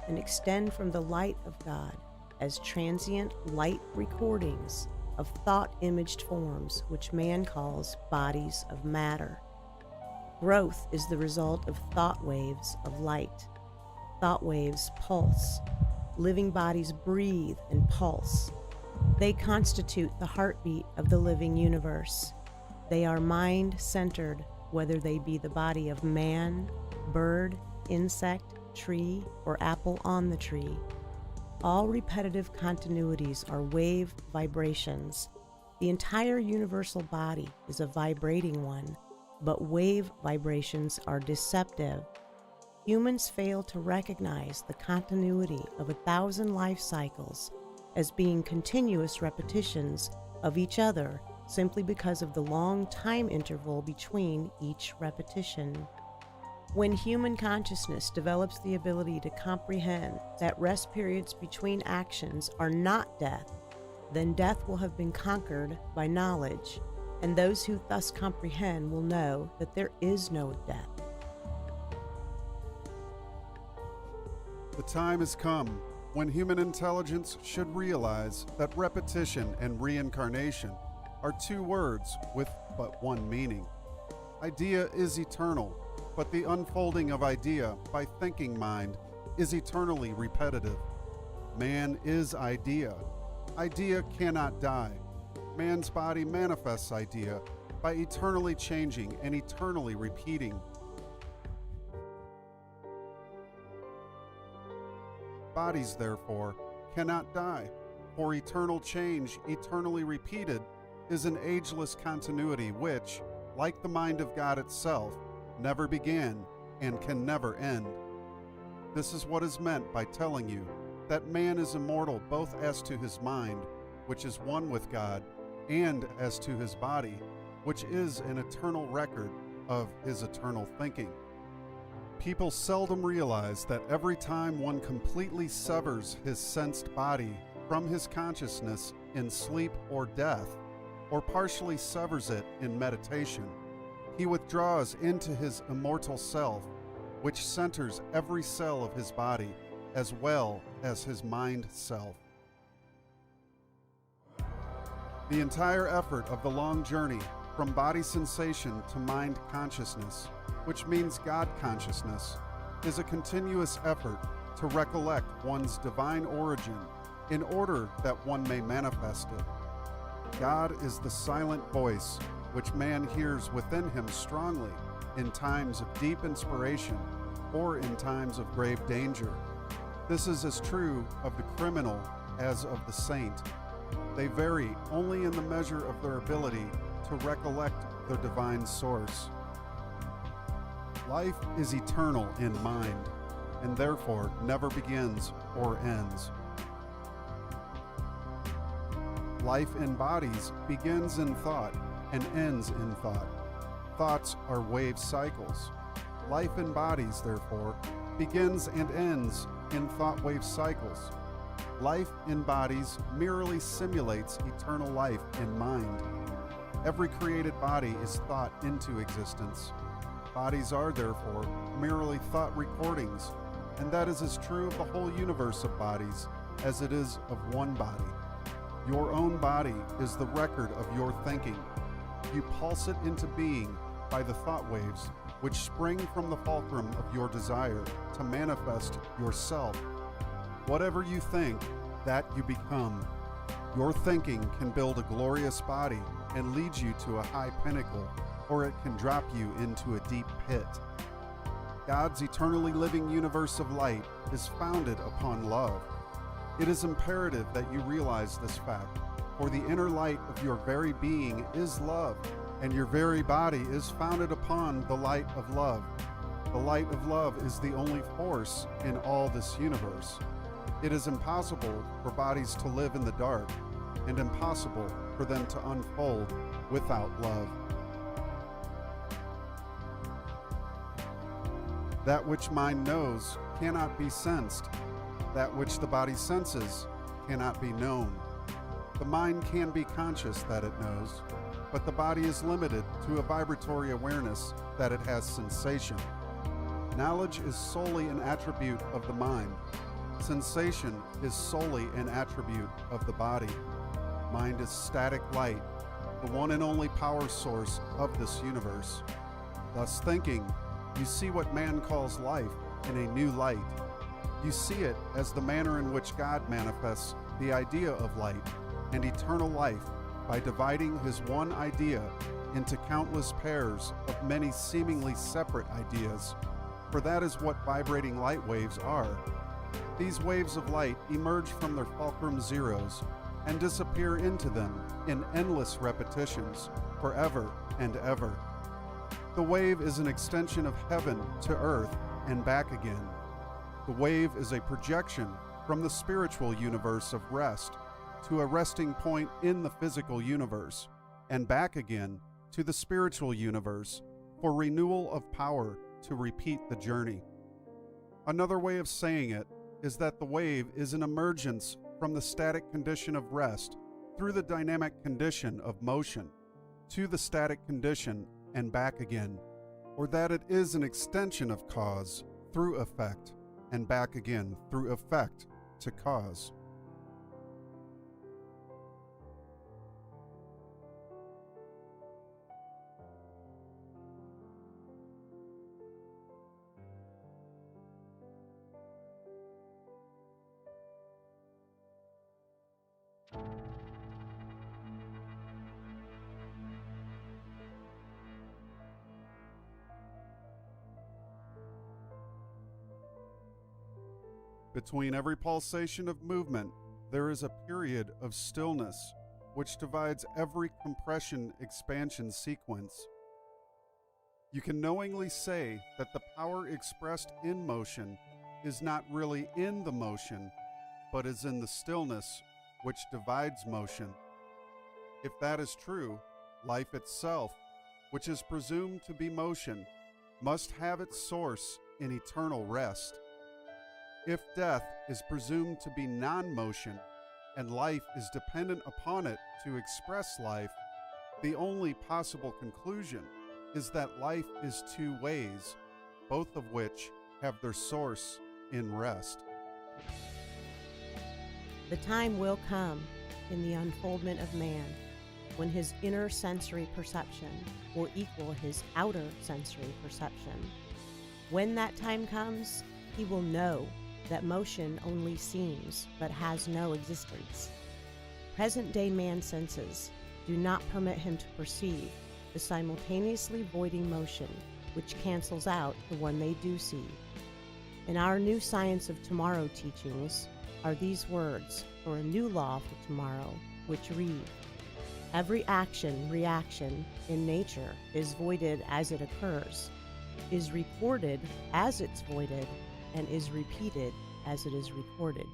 and extend from the light of God as transient light recordings of thought-imaged forms which man calls bodies of matter. Growth is the result of thought waves of light. Thought waves pulse. Living bodies breathe and pulse. They constitute the heartbeat of the living universe. They are mind-centered, whether they be the body of man, bird, insect, tree, or apple on the tree. All repetitive continuities are wave vibrations. The entire universal body is a vibrating one, but wave vibrations are deceptive. Humans fail to recognize the continuity of 1,000 life cycles as being continuous repetitions of each other simply because of the long time interval between each repetition. When human consciousness develops the ability to comprehend that rest periods between actions are not death, then death will have been conquered by knowledge, and those who thus comprehend will know that there is no death. The time has come when human intelligence should realize that repetition and reincarnation are two words with but one meaning. Idea is eternal, but the unfolding of idea by thinking mind is eternally repetitive. Man is idea. Idea cannot die. Man's body manifests idea by eternally changing and eternally repeating. Bodies, therefore, cannot die, for eternal change, eternally repeated, is an ageless continuity which, like the mind of God itself, never began and can never end. This is what is meant by telling you that man is immortal both as to his mind, which is one with God, and as to his body, which is an eternal record of his eternal thinking. People seldom realize that every time one completely severs his sensed body from his consciousness in sleep or death, or partially severs it in meditation, he withdraws into his immortal self, which centers every cell of his body as well as his mind self. The entire effort of the long journey from body sensation to mind consciousness, which means God consciousness, is a continuous effort to recollect one's divine origin in order that one may manifest it. God is the silent voice which man hears within him strongly in times of deep inspiration or in times of grave danger. This is as true of the criminal as of the saint. They vary only in the measure of their ability to recollect their divine source. Life is eternal in mind, and therefore never begins or ends. Life in bodies begins in thought and ends in thought. Thoughts are wave cycles. Life in bodies, therefore, begins and ends in thought wave cycles. Life in bodies merely simulates eternal life in mind. Every created body is thought into existence. Bodies are, therefore, merely thought recordings, and that is as true of the whole universe of bodies as it is of one body. Your own body is the record of your thinking. You pulse it into being by the thought waves which spring from the fulcrum of your desire to manifest yourself. Whatever you think, that you become. Your thinking can build a glorious body and lead you to a high pinnacle, or it can drop you into a deep pit. God's eternally living universe of light is founded upon love. It is imperative that you realize this fact, for the inner light of your very being is love, and your very body is founded upon the light of love. The light of love is the only force in all this universe. It is impossible for bodies to live in the dark, and impossible for them to unfold without love. That which mind knows cannot be sensed. That which the body senses cannot be known. The mind can be conscious that it knows, but the body is limited to a vibratory awareness that it has sensation. Knowledge is solely an attribute of the mind. Sensation is solely an attribute of the body. Mind is static light, the one and only power source of this universe. Thus thinking, you see what man calls life in a new light. You see it as the manner in which God manifests the idea of light and eternal life by dividing his one idea into countless pairs of many seemingly separate ideas, for that is what vibrating light waves are. These waves of light emerge from their fulcrum zeros and disappear into them in endless repetitions forever and ever. The wave is an extension of heaven to earth and back again. The wave is a projection from the spiritual universe of rest to a resting point in the physical universe, and back again to the spiritual universe for renewal of power to repeat the journey. Another way of saying it is that the wave is an emergence from the static condition of rest through the dynamic condition of motion to the static condition and back again, or that it is an extension of cause through effect and back again through effect to cause. Between every pulsation of movement, there is a period of stillness, which divides every compression-expansion sequence. You can knowingly say that the power expressed in motion is not really in the motion, but is in the stillness which divides motion. If that is true, life itself, which is presumed to be motion, must have its source in eternal rest. If death is presumed to be non-motion, and life is dependent upon it to express life, the only possible conclusion is that life is two ways, both of which have their source in rest. The time will come in the unfoldment of man when his inner sensory perception will equal his outer sensory perception. When that time comes, he will know that motion only seems but has no existence. Present-day man's senses do not permit him to perceive the simultaneously voiding motion which cancels out the one they do see. In our new Science of Tomorrow teachings are these words for a new law for tomorrow, which read, every action-reaction in nature is voided as it occurs, is recorded as it's voided, and is repeated as it is recorded.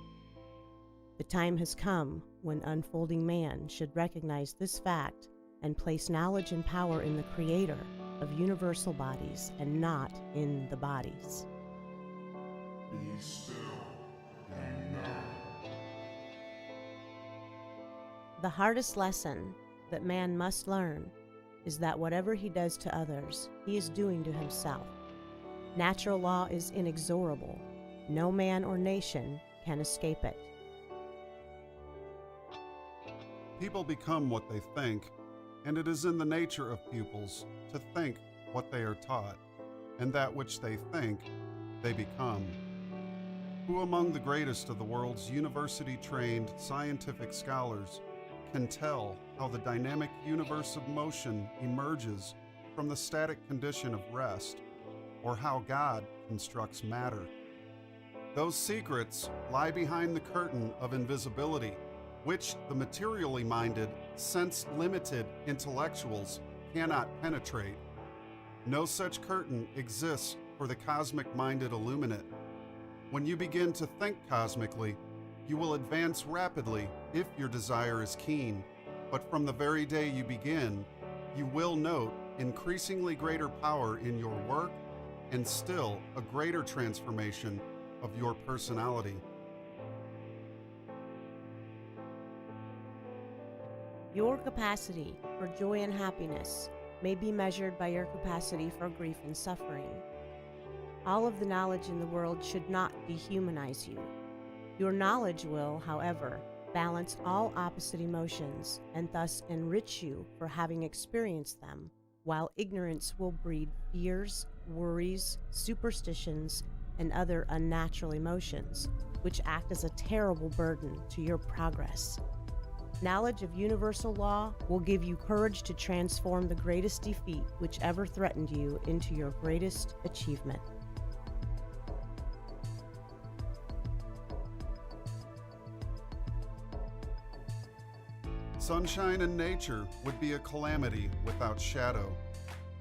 The time has come when unfolding man should recognize this fact and place knowledge and power in the Creator of universal bodies and not in the bodies. Be still and know. The hardest lesson that man must learn is that whatever he does to others, he is doing to himself. Natural law is inexorable. No man or nation can escape it. People become what they think, and it is in the nature of pupils to think what they are taught, and that which they think, they become. Who among the greatest of the world's university-trained scientific scholars can tell how the dynamic universe of motion emerges from the static condition of rest, or how God constructs matter? Those secrets lie behind the curtain of invisibility, which the materially minded, sense-limited intellectuals cannot penetrate. No such curtain exists for the cosmic-minded illuminate. When you begin to think cosmically, you will advance rapidly if your desire is keen, but from the very day you begin, you will note increasingly greater power in your work and still a greater transformation of your personality. Your capacity for joy and happiness may be measured by your capacity for grief and suffering. All of the knowledge in the world should not dehumanize you. Your knowledge will, however, balance all opposite emotions and thus enrich you for having experienced them, while ignorance will breed fears, worries, superstitions, and other unnatural emotions, which act as a terrible burden to your progress. Knowledge of universal law will give you courage to transform the greatest defeat which ever threatened you into your greatest achievement. Sunshine in nature would be a calamity without shadow.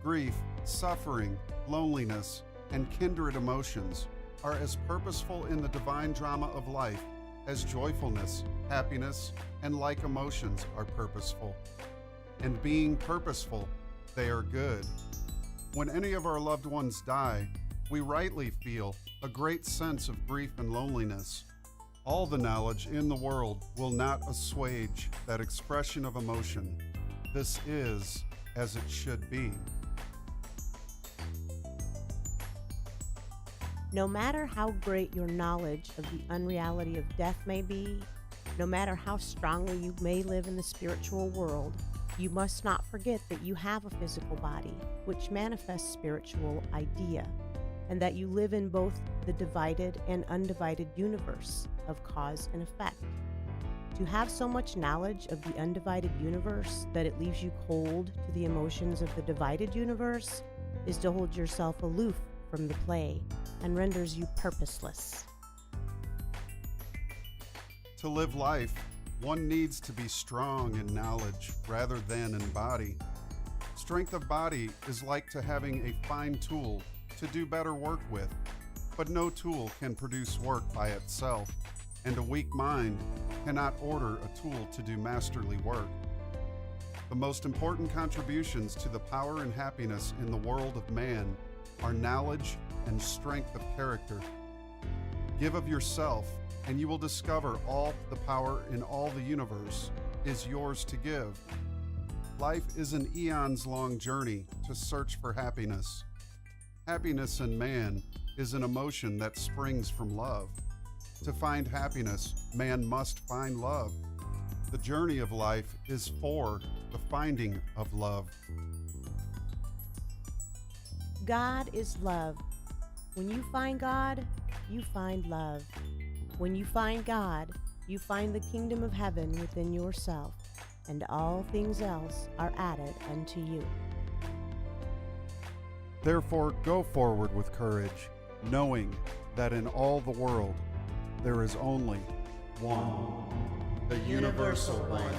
Grief, suffering, loneliness, and kindred emotions are as purposeful in the divine drama of life as joyfulness, happiness, and like emotions are purposeful. And being purposeful, they are good. When any of our loved ones die, we rightly feel a great sense of grief and loneliness. All the knowledge in the world will not assuage that expression of emotion. This is as it should be. No matter how great your knowledge of the unreality of death may be, no matter how strongly you may live in the spiritual world, you must not forget that you have a physical body, which manifests spiritual idea, and that you live in both the divided and undivided universe of cause and effect. To have so much knowledge of the undivided universe that it leaves you cold to the emotions of the divided universe is to hold yourself aloof from the play and renders you purposeless. To live life, one needs to be strong in knowledge rather than in body. Strength of body is like to having a fine tool to do better work with, but no tool can produce work by itself, and a weak mind cannot order a tool to do masterly work. The most important contributions to the power and happiness in the world of man are knowledge and strength of character. Give of yourself, and you will discover all the power in all the universe is yours to give. Life is an eons-long journey to search for happiness. Happiness in man is an emotion that springs from love. To find happiness, man must find love. The journey of life is for the finding of love. God is love. When you find God, you find love. When you find God, you find the kingdom of heaven within yourself, and all things else are added unto you. Therefore, go forward with courage, knowing that in all the world there is only one, the universal one.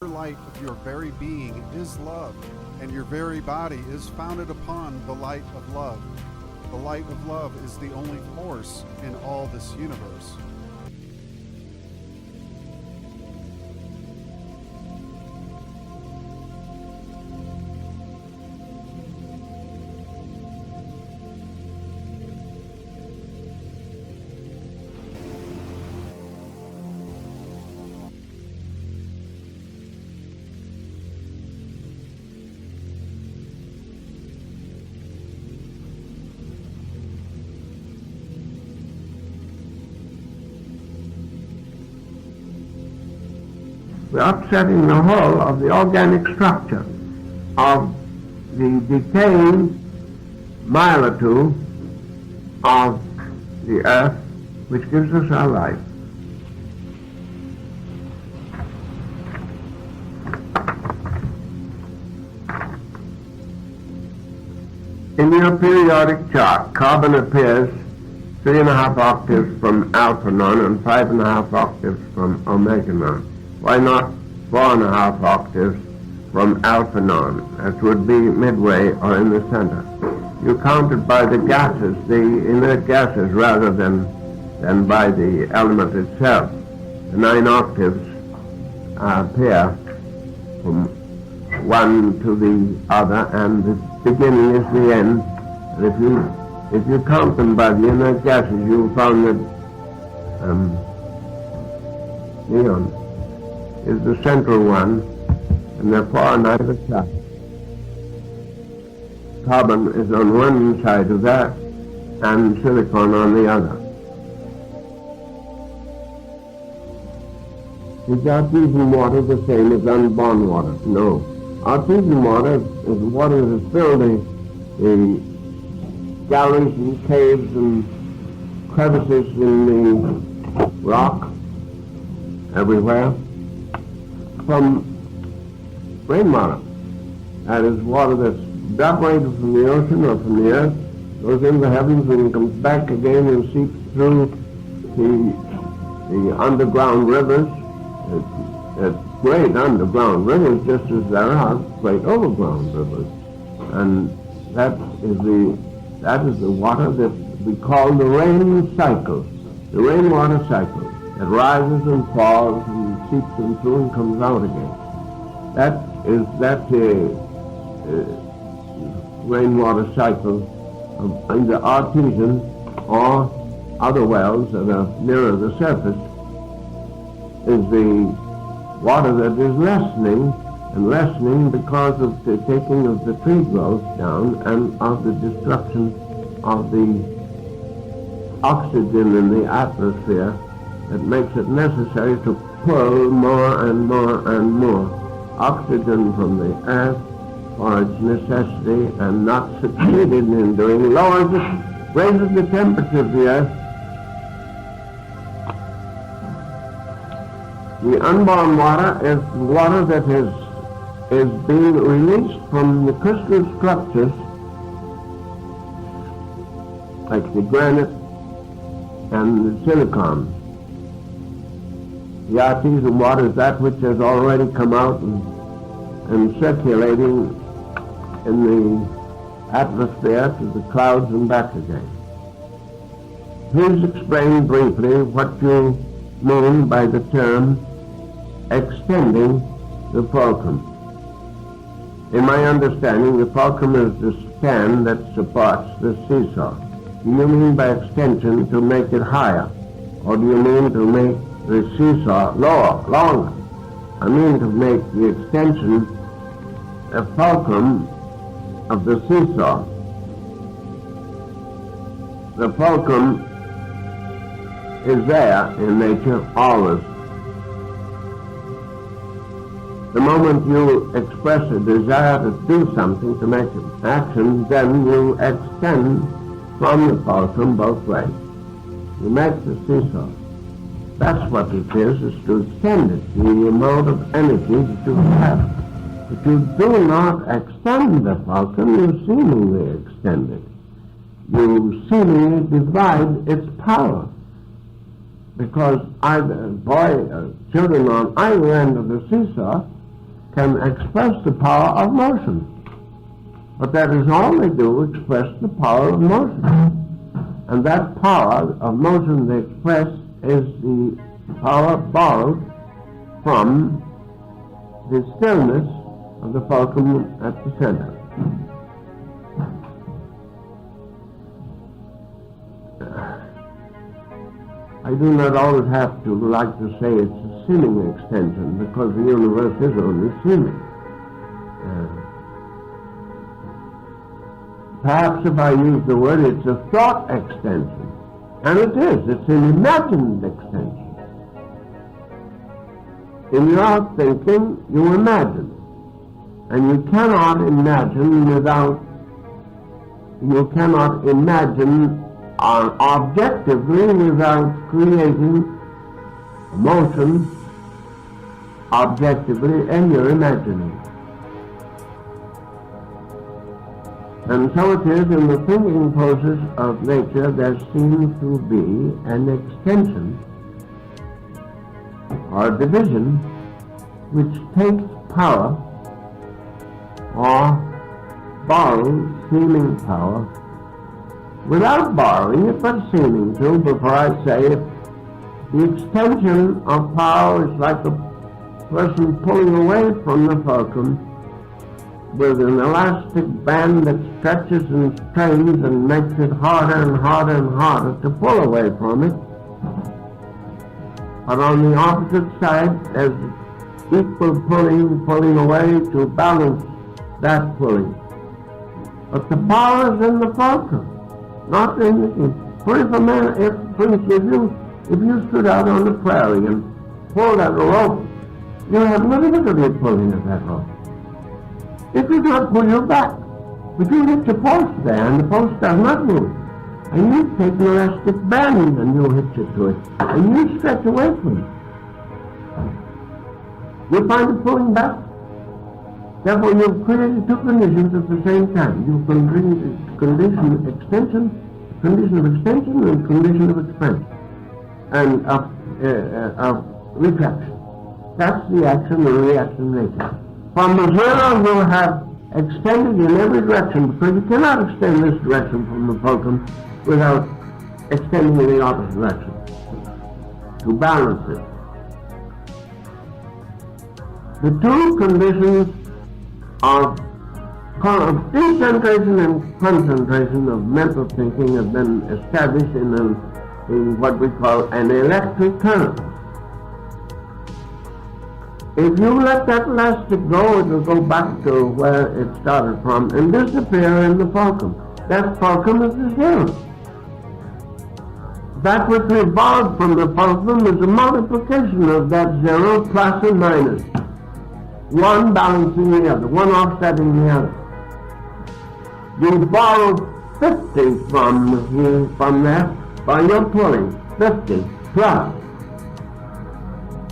Light of your very being is love, and your very body is founded upon the light of love. The light of love is the only force in all this universe. We're upsetting the whole of the organic structure of the decaying molecule of the earth, which gives us our life. In your periodic chart, carbon appears 3.5 octaves from alpha non and 5.5 octaves from omega non. Why not 4.5 octaves from alpha non, as would be midway or in the center? You counted by the gases, the inert gases, rather than by the element itself. The 9 octaves appear from one to the other, and the beginning is the end. And if you count them by the inert gases, you'll find that neon is the central one, and they're far on either side. Carbon is on one side of that, and silicon on the other. Is artesian water the same as unbound water? No. Artesian water is water that has filled the galleries and caves and crevices in the rock everywhere from rainwater. That is water that's evaporated from the ocean or from the earth, goes into the heavens and comes back again and seeps through the underground rivers. It's great underground rivers, just as there are great overground rivers. And that is the water that we call the rain cycle, the rainwater cycle. It rises and falls and seeps in through and comes out again. That's a rainwater cycle of either artesian or other wells that are nearer the surface, is the water that is lessening because of the taking of the tree growth down and of the destruction of the oxygen in the atmosphere that makes it necessary to pull more and more and more oxygen from the earth for its necessity, and not succeeded in doing, raises the temperature of the earth. The unbound water is water that is being released from the crystal structures, like the granite and the silicon. The artesian water is that which has already come out and circulating in the atmosphere to the clouds and back again. Please explain briefly what you mean by the term extending the fulcrum. In my understanding, the fulcrum is the stand that supports the seesaw. Do you mean by extension to make it higher, or do you mean to make the seesaw longer? I mean to make the extension, the fulcrum of the seesaw. The fulcrum is there in nature always. The moment you express a desire to do something, to make an action, then you extend from the fulcrum both ways. You make the seesaw. That's what it is to extend it, the amount of energy that you have. If you do not extend the fulcrum, you seemingly extend it. You seemingly divide its power. Because children on either end of the seesaw can express the power of motion. But that is all they do, express the power of motion. And that power of motion they express is the power borrowed from the stillness of the fulcrum at the center. I do not always have to like to say it's a seeming extension, because the universe is only seeming. Perhaps if I use the word, it's a thought extension. And it is. It's an imagined extension. In your thinking, you imagine. And you cannot imagine objectively without creating emotion objectively in your imagining. And so it is in the thinking process of nature there seems to be an extension or division which takes power or borrows seeming power without borrowing it but seeming to. Before I say it, the extension of power is like a person pulling away from the fulcrum with an elastic band that stretches and strains and makes it harder and harder and harder to pull away from it. But on the opposite side, there's equal pulling away to balance that pulling. But the power is in the fulcrum, not in the... For instance, if you stood out on the prairie and pulled at a rope, you have no difficulty pulling at that rope. It will not pull you back. But you hit the post there, and the post does not move. And you take an elastic band and you hitch it to it, and you stretch away from it. You find it pulling back. Therefore, you've created two conditions at the same time. You've created condition of extension and condition of expansion, and of reflection. That's the action and reaction nature. From the zero, you have extended in every direction, because you cannot extend this direction from the fulcrum without extending in the opposite direction to balance it. The two conditions of decentration and concentration of mental thinking have been established in what we call an electric current. If you let that elastic go, it will go back to where it started from and disappear in the fulcrum. That fulcrum is the zero. That which we borrowed from the fulcrum is a multiplication of that zero plus and minus. One balancing the other, one offsetting the other. You borrow 50 from that by your pulling, 50 plus.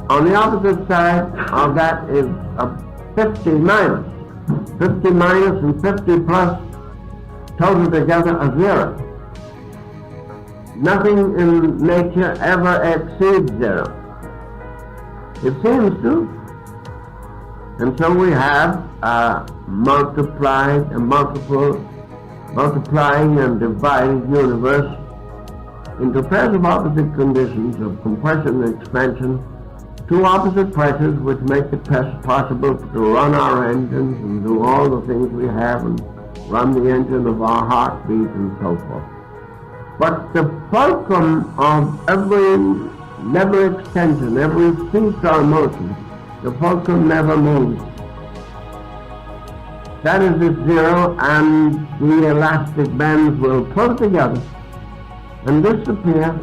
On the opposite side of that is a 50 minus. 50 minus and 50 plus total together a zero. Nothing in nature ever exceeds zero. It seems to. And so we have multiplying and divided universe into pairs of opposite conditions of compression and expansion, two opposite pressures which make it possible to run our engines and do all the things we have and run the engine of our heartbeat and so forth. But the fulcrum of every extension, every seesaw motion, the fulcrum never moves. That is its zero, and the elastic bands will pull together and disappear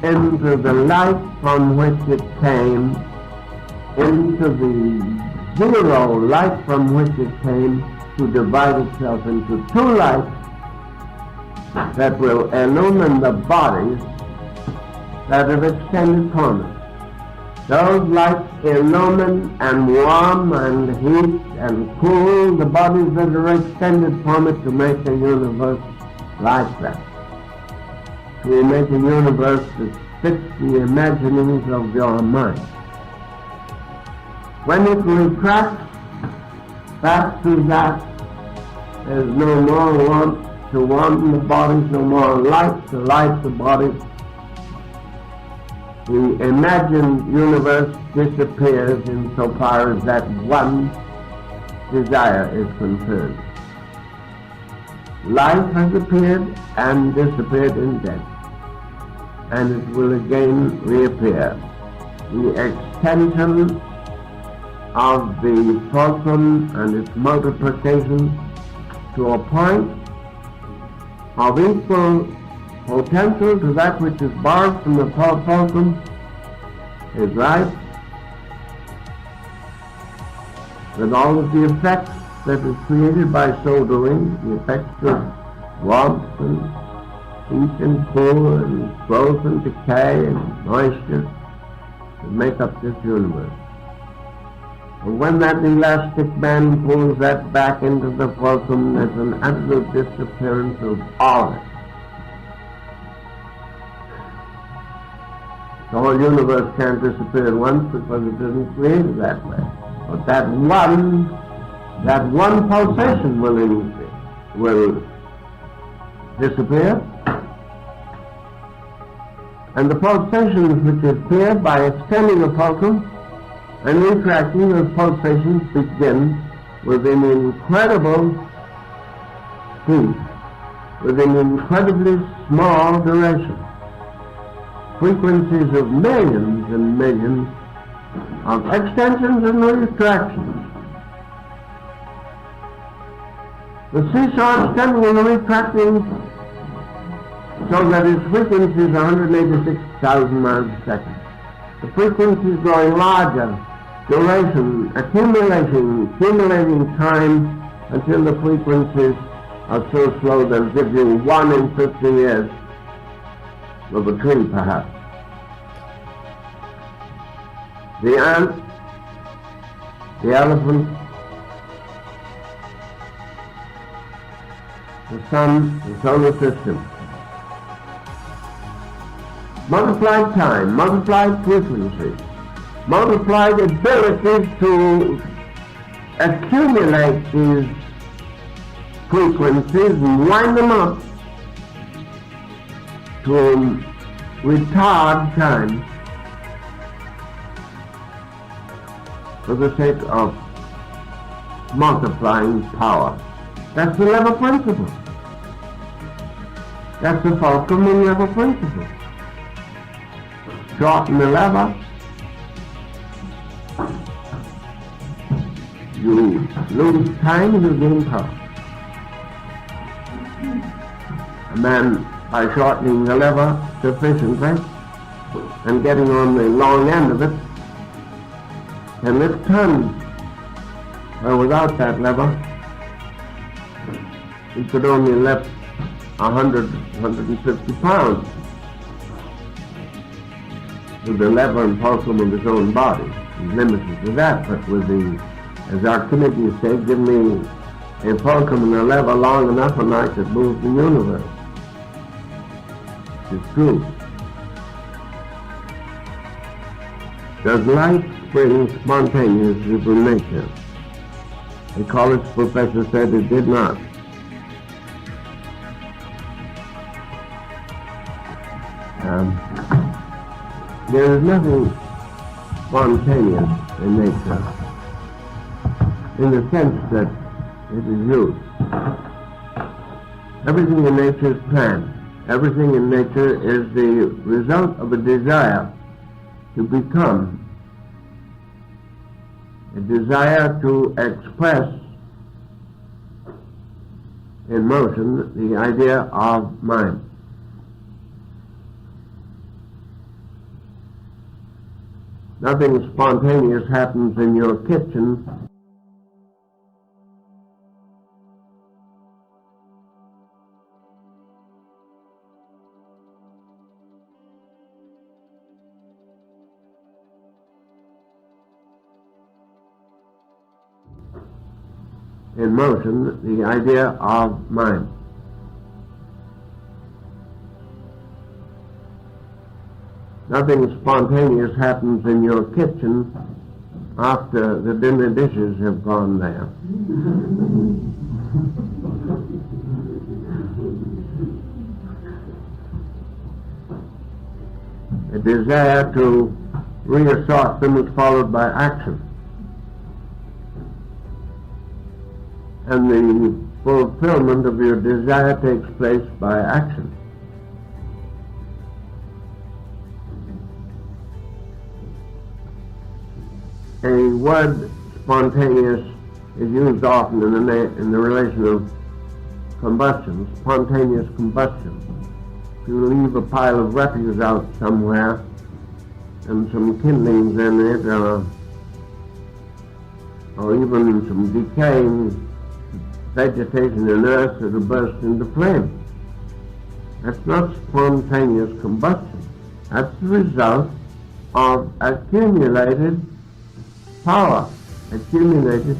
into the light from which it came, into the zero light from which it came, to divide itself into two lights that will illumine the bodies that have extended from it. Those lights illumine and warm and heat and cool the bodies that are extended from it to make a universe like that. To make a universe that fits the imaginings of your mind. When it retracts back to that, there's no more warmth to warm the bodies, no more light to light the bodies. The imagined universe disappears insofar as that one desire is concerned. Life has appeared and disappeared in death, and it will again reappear. The extension of the fulcrum and its multiplication to a point of equal potential to that which is borrowed from the fulcrum is right, with all of the effects that is created by so doing, the effects of warmth and heat and cool and growth and decay and moisture that make up this universe. And when that elastic band pulls that back into the fulcrum, there's an absolute disappearance of all of it. The whole universe can't disappear at once because it isn't created that way. But that one pulsation will disappear. And the pulsations which appear by extending the fulcrum and retracting, those pulsations begin with an incredible speed, with an incredibly small duration. Frequencies of millions and millions of extensions and retractions. The seesaw extending and retracting so that its frequency is 186,000 miles a second. The frequency is growing larger, duration, accumulating time until the frequencies are so slow they'll give you 1 in 50 years of a tree, perhaps. The ant, the elephant, the sun, the solar system. Multiplied time, multiplied frequency, multiplied abilities to accumulate these frequencies and wind them up to retard time for the sake of multiplying power. That's the lever principle. That's the fulcrum and lever principle. Shorten the lever, you lose time and you gain power. A man, by shortening the lever sufficiently and getting on the long end of it, can lift tons. Well, without that lever, he could only lift 100, 150 pounds with the lever and fulcrum of his own body. He's limited to that, but with the, as Archimedes said, give me a fulcrum and a lever long enough and I could move the universe. It's true. Does light spring spontaneously from nature? A college professor said it did not. There is nothing spontaneous in nature in the sense that it is used. Everything in nature is planned. Everything in nature is the result of a desire to become, a desire to express in motion the idea of mind. Nothing spontaneous happens in your kitchen. In motion, the idea of mind. Nothing spontaneous happens in your kitchen after the dinner dishes have gone there. A desire to reassort them is followed by action. And the fulfillment of your desire takes place by action. A word spontaneous is used often in the relation of combustion, spontaneous combustion. You leave a pile of refuse out somewhere and some kindlings in it, or even some decaying vegetation and earth that will burst into flame. That's not spontaneous combustion. That's the result of accumulated power, accumulated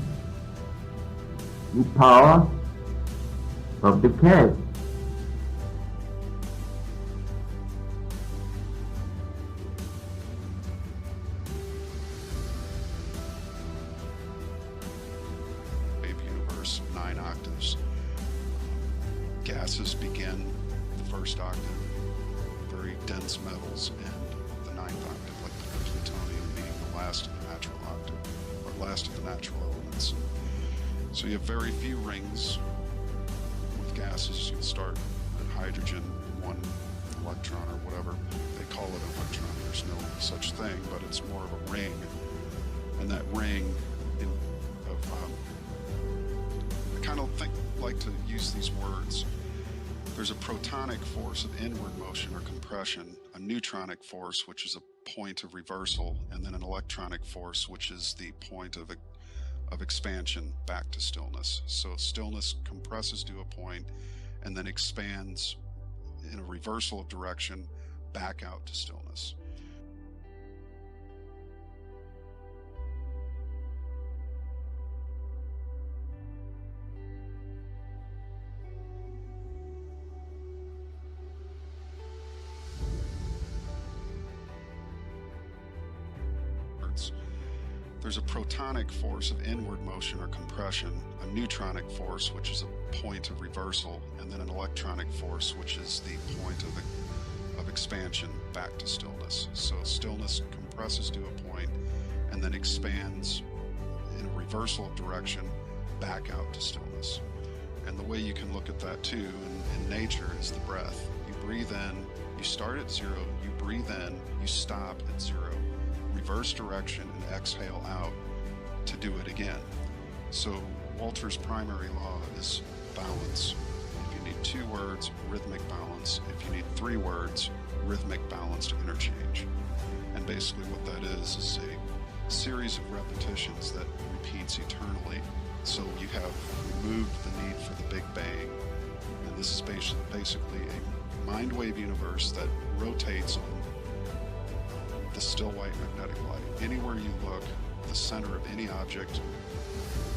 power of decay. Universe, 9 octaves. Gases begin the first octave, very dense metals, and the 9th octave, like the plutonium, being the last of the natural octave, or last of the natural elements. So you have very few rings. With gases, you start at hydrogen, 1 electron or whatever. They call it an electron. There's no such thing, but it's more of a ring. And that ring I kind of like to use these words. There's a protonic force of inward motion or compression, a neutronic force, which is a point of reversal, and then an electronic force, which is the point of expansion back to stillness. So stillness compresses to a point and then expands in a reversal of direction back out to stillness. There's a protonic force of inward motion or compression, a neutronic force, which is a point of reversal, and then an electronic force, which is the point of expansion back to stillness. So stillness compresses to a point and then expands in a reversal of direction back out to stillness. And the way you can look at that too in nature is the breath. You breathe in, you start at 0, you breathe in, you stop at 0. Reverse direction and exhale out to do it again. So Walter's primary law is balance. If you need 2 words, rhythmic balance. If you need 3 words, rhythmic balanced interchange. And basically what that is a series of repetitions that repeats eternally. So you have removed the need for the Big Bang. And this is basically a mind wave universe that rotates on the still white magnetic light. Anywhere you look, the center of any object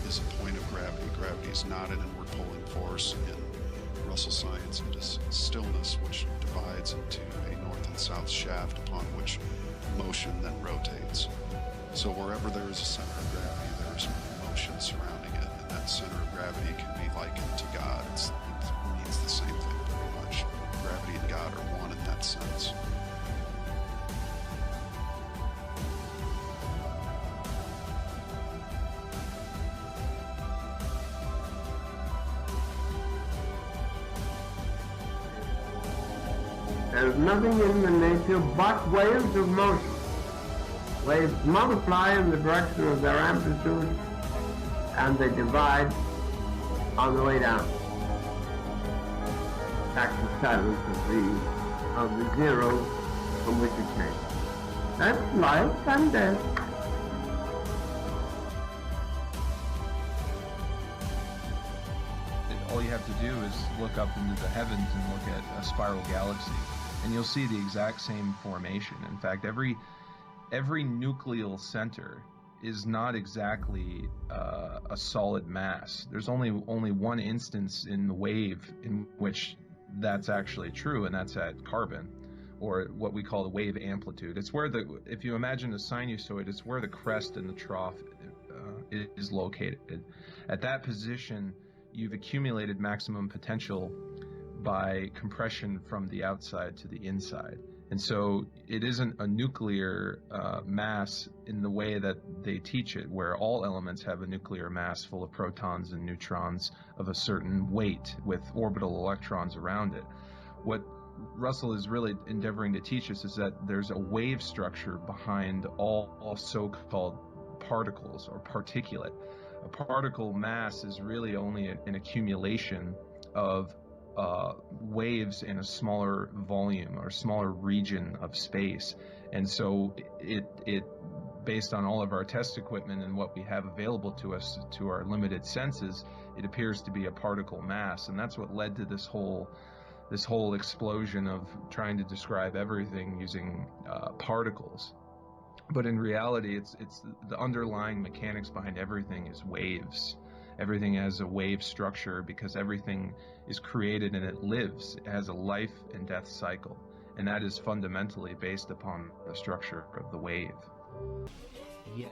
is a point of gravity. Gravity is not an inward pulling force. In Russell science, it is stillness, which divides into a north and south shaft upon which motion then rotates. So wherever there is a center of gravity, there is motion surrounding it, and that center of gravity can be likened to God. It means the same thing pretty much. Gravity and God are one in that sense. There's nothing in the nature but waves of motion. Waves multiply in the direction of their amplitude, and they divide on the way down. Back to silence of the 0 from which it came. That's life and death. All you have to do is look up into the heavens and look at a spiral galaxy, and you'll see the exact same formation. In fact, every nucleal center is not exactly a solid mass. There's only one instance in the wave in which that's actually true, and that's at carbon, or what we call the wave amplitude. It's where if you imagine a sinusoid, it's where the crest and the trough is located. At that position, you've accumulated maximum potential by compression from the outside to the inside. And so it isn't a nuclear mass in the way that they teach it, where all elements have a nuclear mass full of protons and neutrons of a certain weight with orbital electrons around it. What Russell is really endeavoring to teach us is that there's a wave structure behind all so-called particles or particulate. A particle mass is really only an accumulation of waves in a smaller volume or smaller region of space. And so it based on all of our test equipment and what we have available to us, to our limited senses, it appears to be a particle mass. And that's what led to this whole explosion of trying to describe everything using particles. But in reality, it's the underlying mechanics behind everything is waves. Everything has a wave structure because everything is created and it lives. It has a life and death cycle. And that is fundamentally based upon the structure of the wave. Yeah.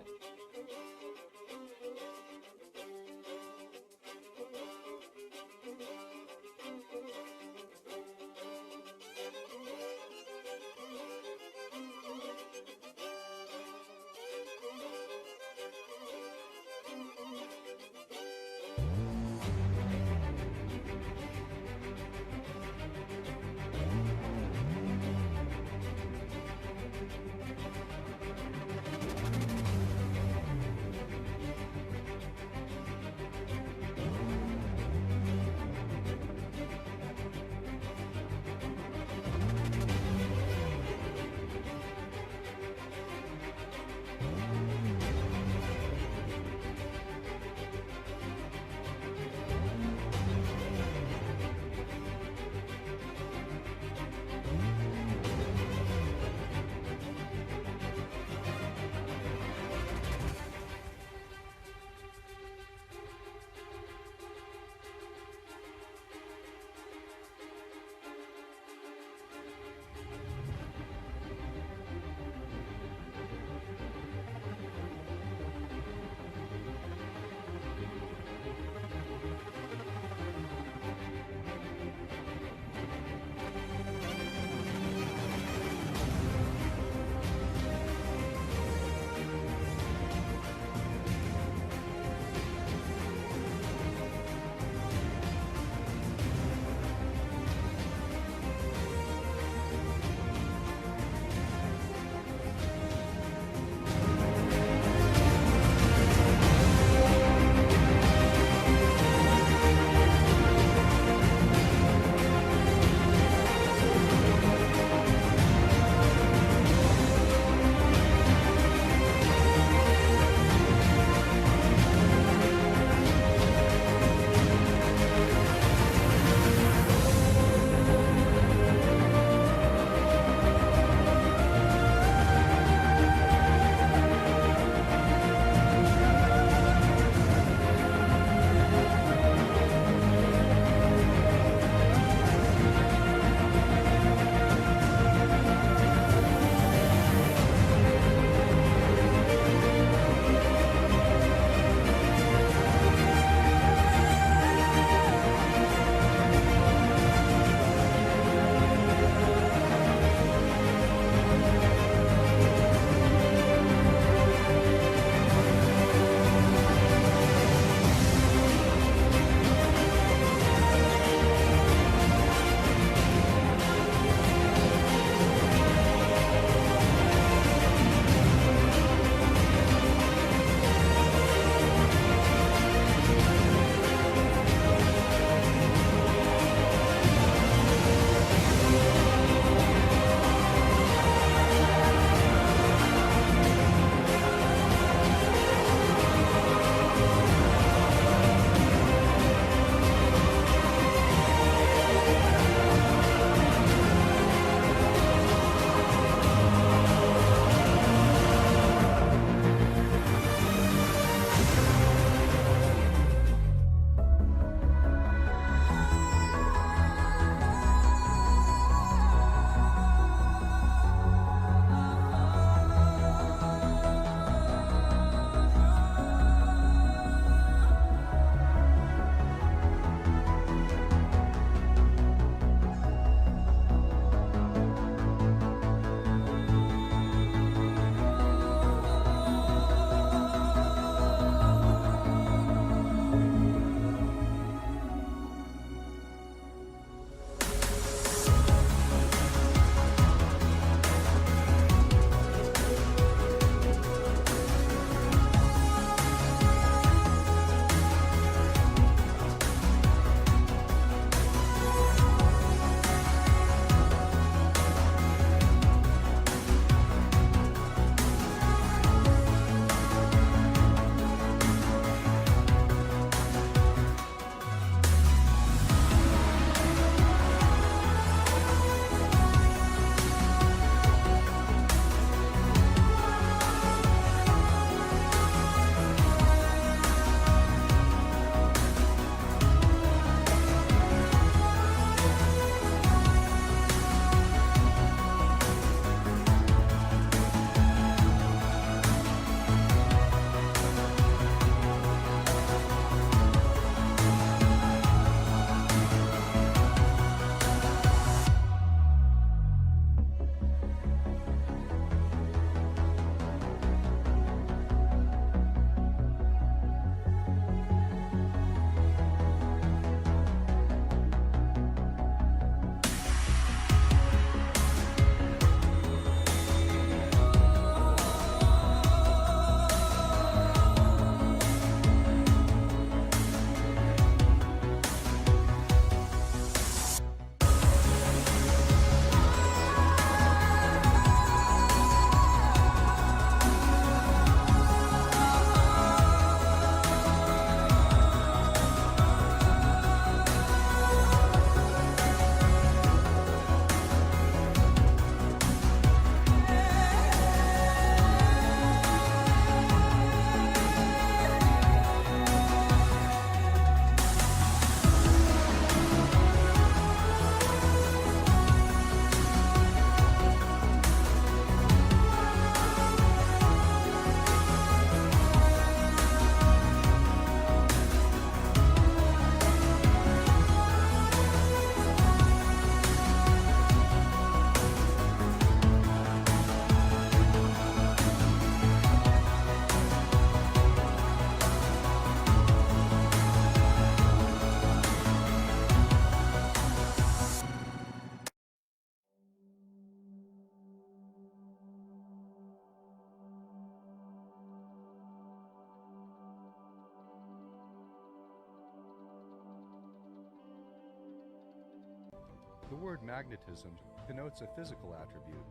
The word magnetism connotes a physical attribute.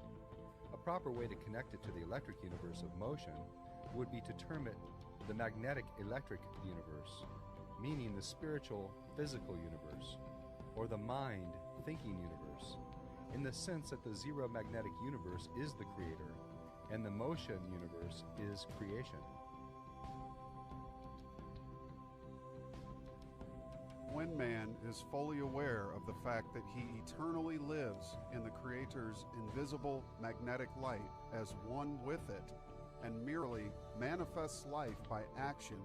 A proper way to connect it to the electric universe of motion would be to term it the magnetic electric universe, meaning the spiritual physical universe, or the mind thinking universe, in the sense that the zero magnetic universe is the creator, and the motion universe is creation. When man is fully aware of the fact that he eternally lives in the Creator's invisible magnetic light as one with it, and merely manifests life by action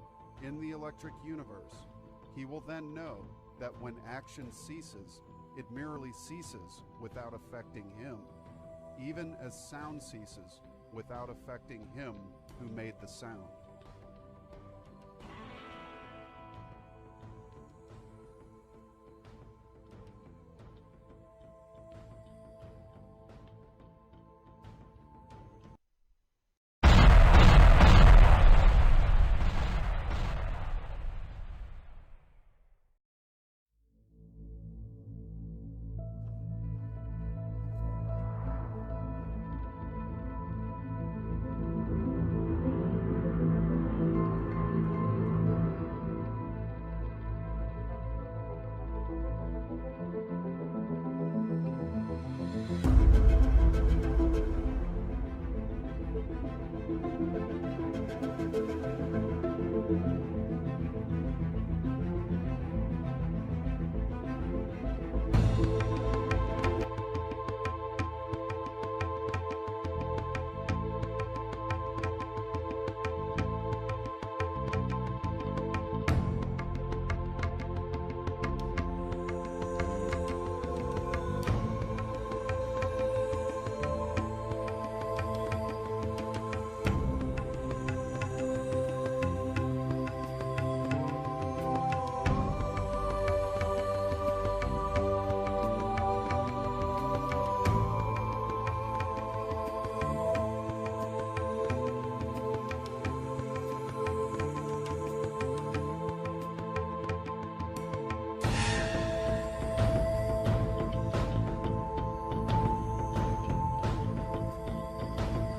in the electric universe, he will then know that when action ceases, it merely ceases without affecting him, even as sound ceases without affecting him who made the sound.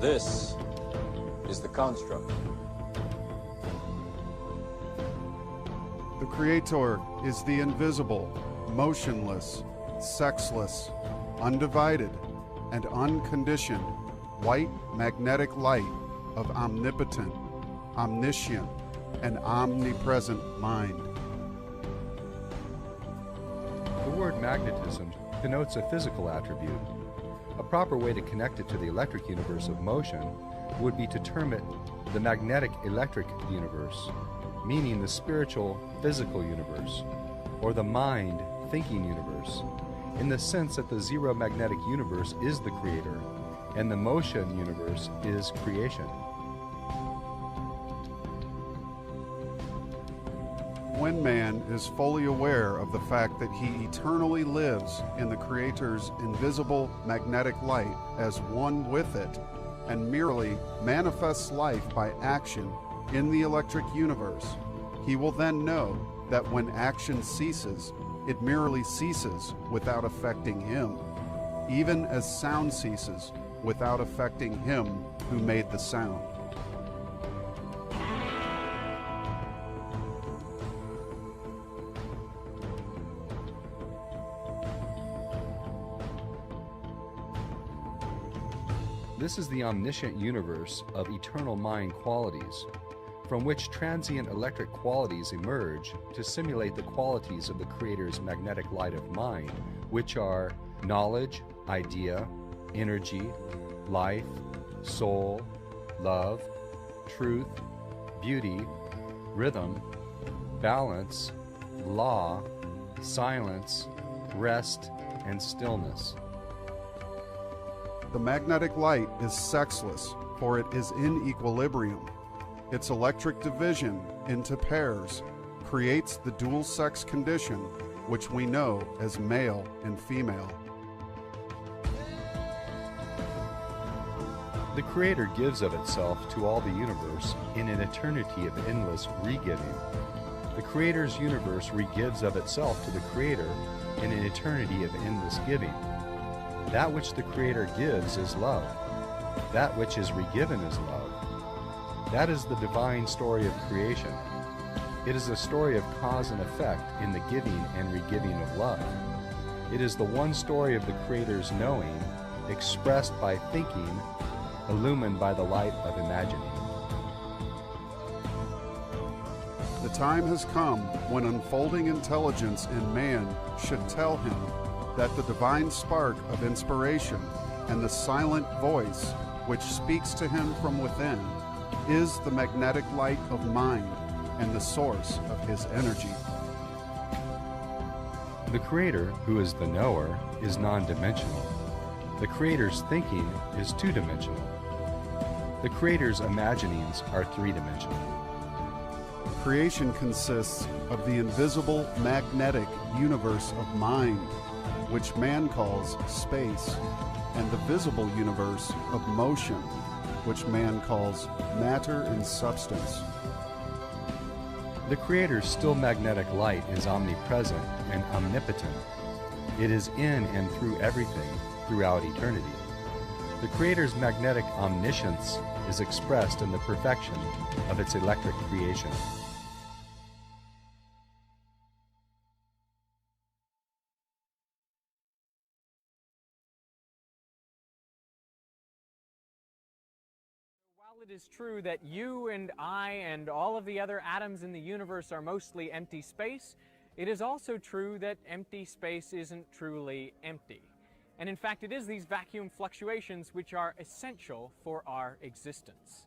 This is the construct. The Creator is the invisible, motionless, sexless, undivided, and unconditioned white magnetic light of omnipotent, omniscient, and omnipresent mind. The word magnetism connotes a physical attribute. A proper way to connect it to the electric universe of motion would be to term it the magnetic electric universe, meaning the spiritual physical universe, or the mind thinking universe, in the sense that the zero magnetic universe is the creator, and the motion universe is creation. When man is fully aware of the fact that he eternally lives in the Creator's invisible magnetic light as one with it, and merely manifests life by action in the electric universe, he will then know that when action ceases, it merely ceases without affecting him, even as sound ceases without affecting him who made the sound. This is the omniscient universe of eternal mind qualities, from which transient electric qualities emerge to simulate the qualities of the Creator's magnetic light of mind, which are knowledge, idea, energy, life, soul, love, truth, beauty, rhythm, balance, law, silence, rest, and stillness. The magnetic light is sexless, for it is in equilibrium. Its electric division into pairs creates the dual sex condition, which we know as male and female. The Creator gives of itself to all the universe in an eternity of endless re-giving. The Creator's universe re-gives of itself to the Creator in an eternity of endless giving. That which the Creator gives is love. That which is regiven is love. That is the divine story of creation. It is a story of cause and effect in the giving and regiving of love. It is the one story of the Creator's knowing, expressed by thinking, illumined by the light of imagining. The time has come when unfolding intelligence in man should tell him that the divine spark of inspiration and the silent voice which speaks to him from within is the magnetic light of mind and the source of his energy. The Creator, who is the knower, is non-dimensional. The Creator's thinking is two-dimensional. The Creator's imaginings are three-dimensional. Creation consists of the invisible magnetic universe of mind, which man calls space, and the visible universe of motion, which man calls matter and substance. The Creator's still magnetic light is omnipresent and omnipotent. It is in and through everything throughout eternity. The Creator's magnetic omniscience is expressed in the perfection of its electric creation. While it is true that you and I and all of the other atoms in the universe are mostly empty space, it is also true that empty space isn't truly empty. And in fact, it is these vacuum fluctuations which are essential for our existence.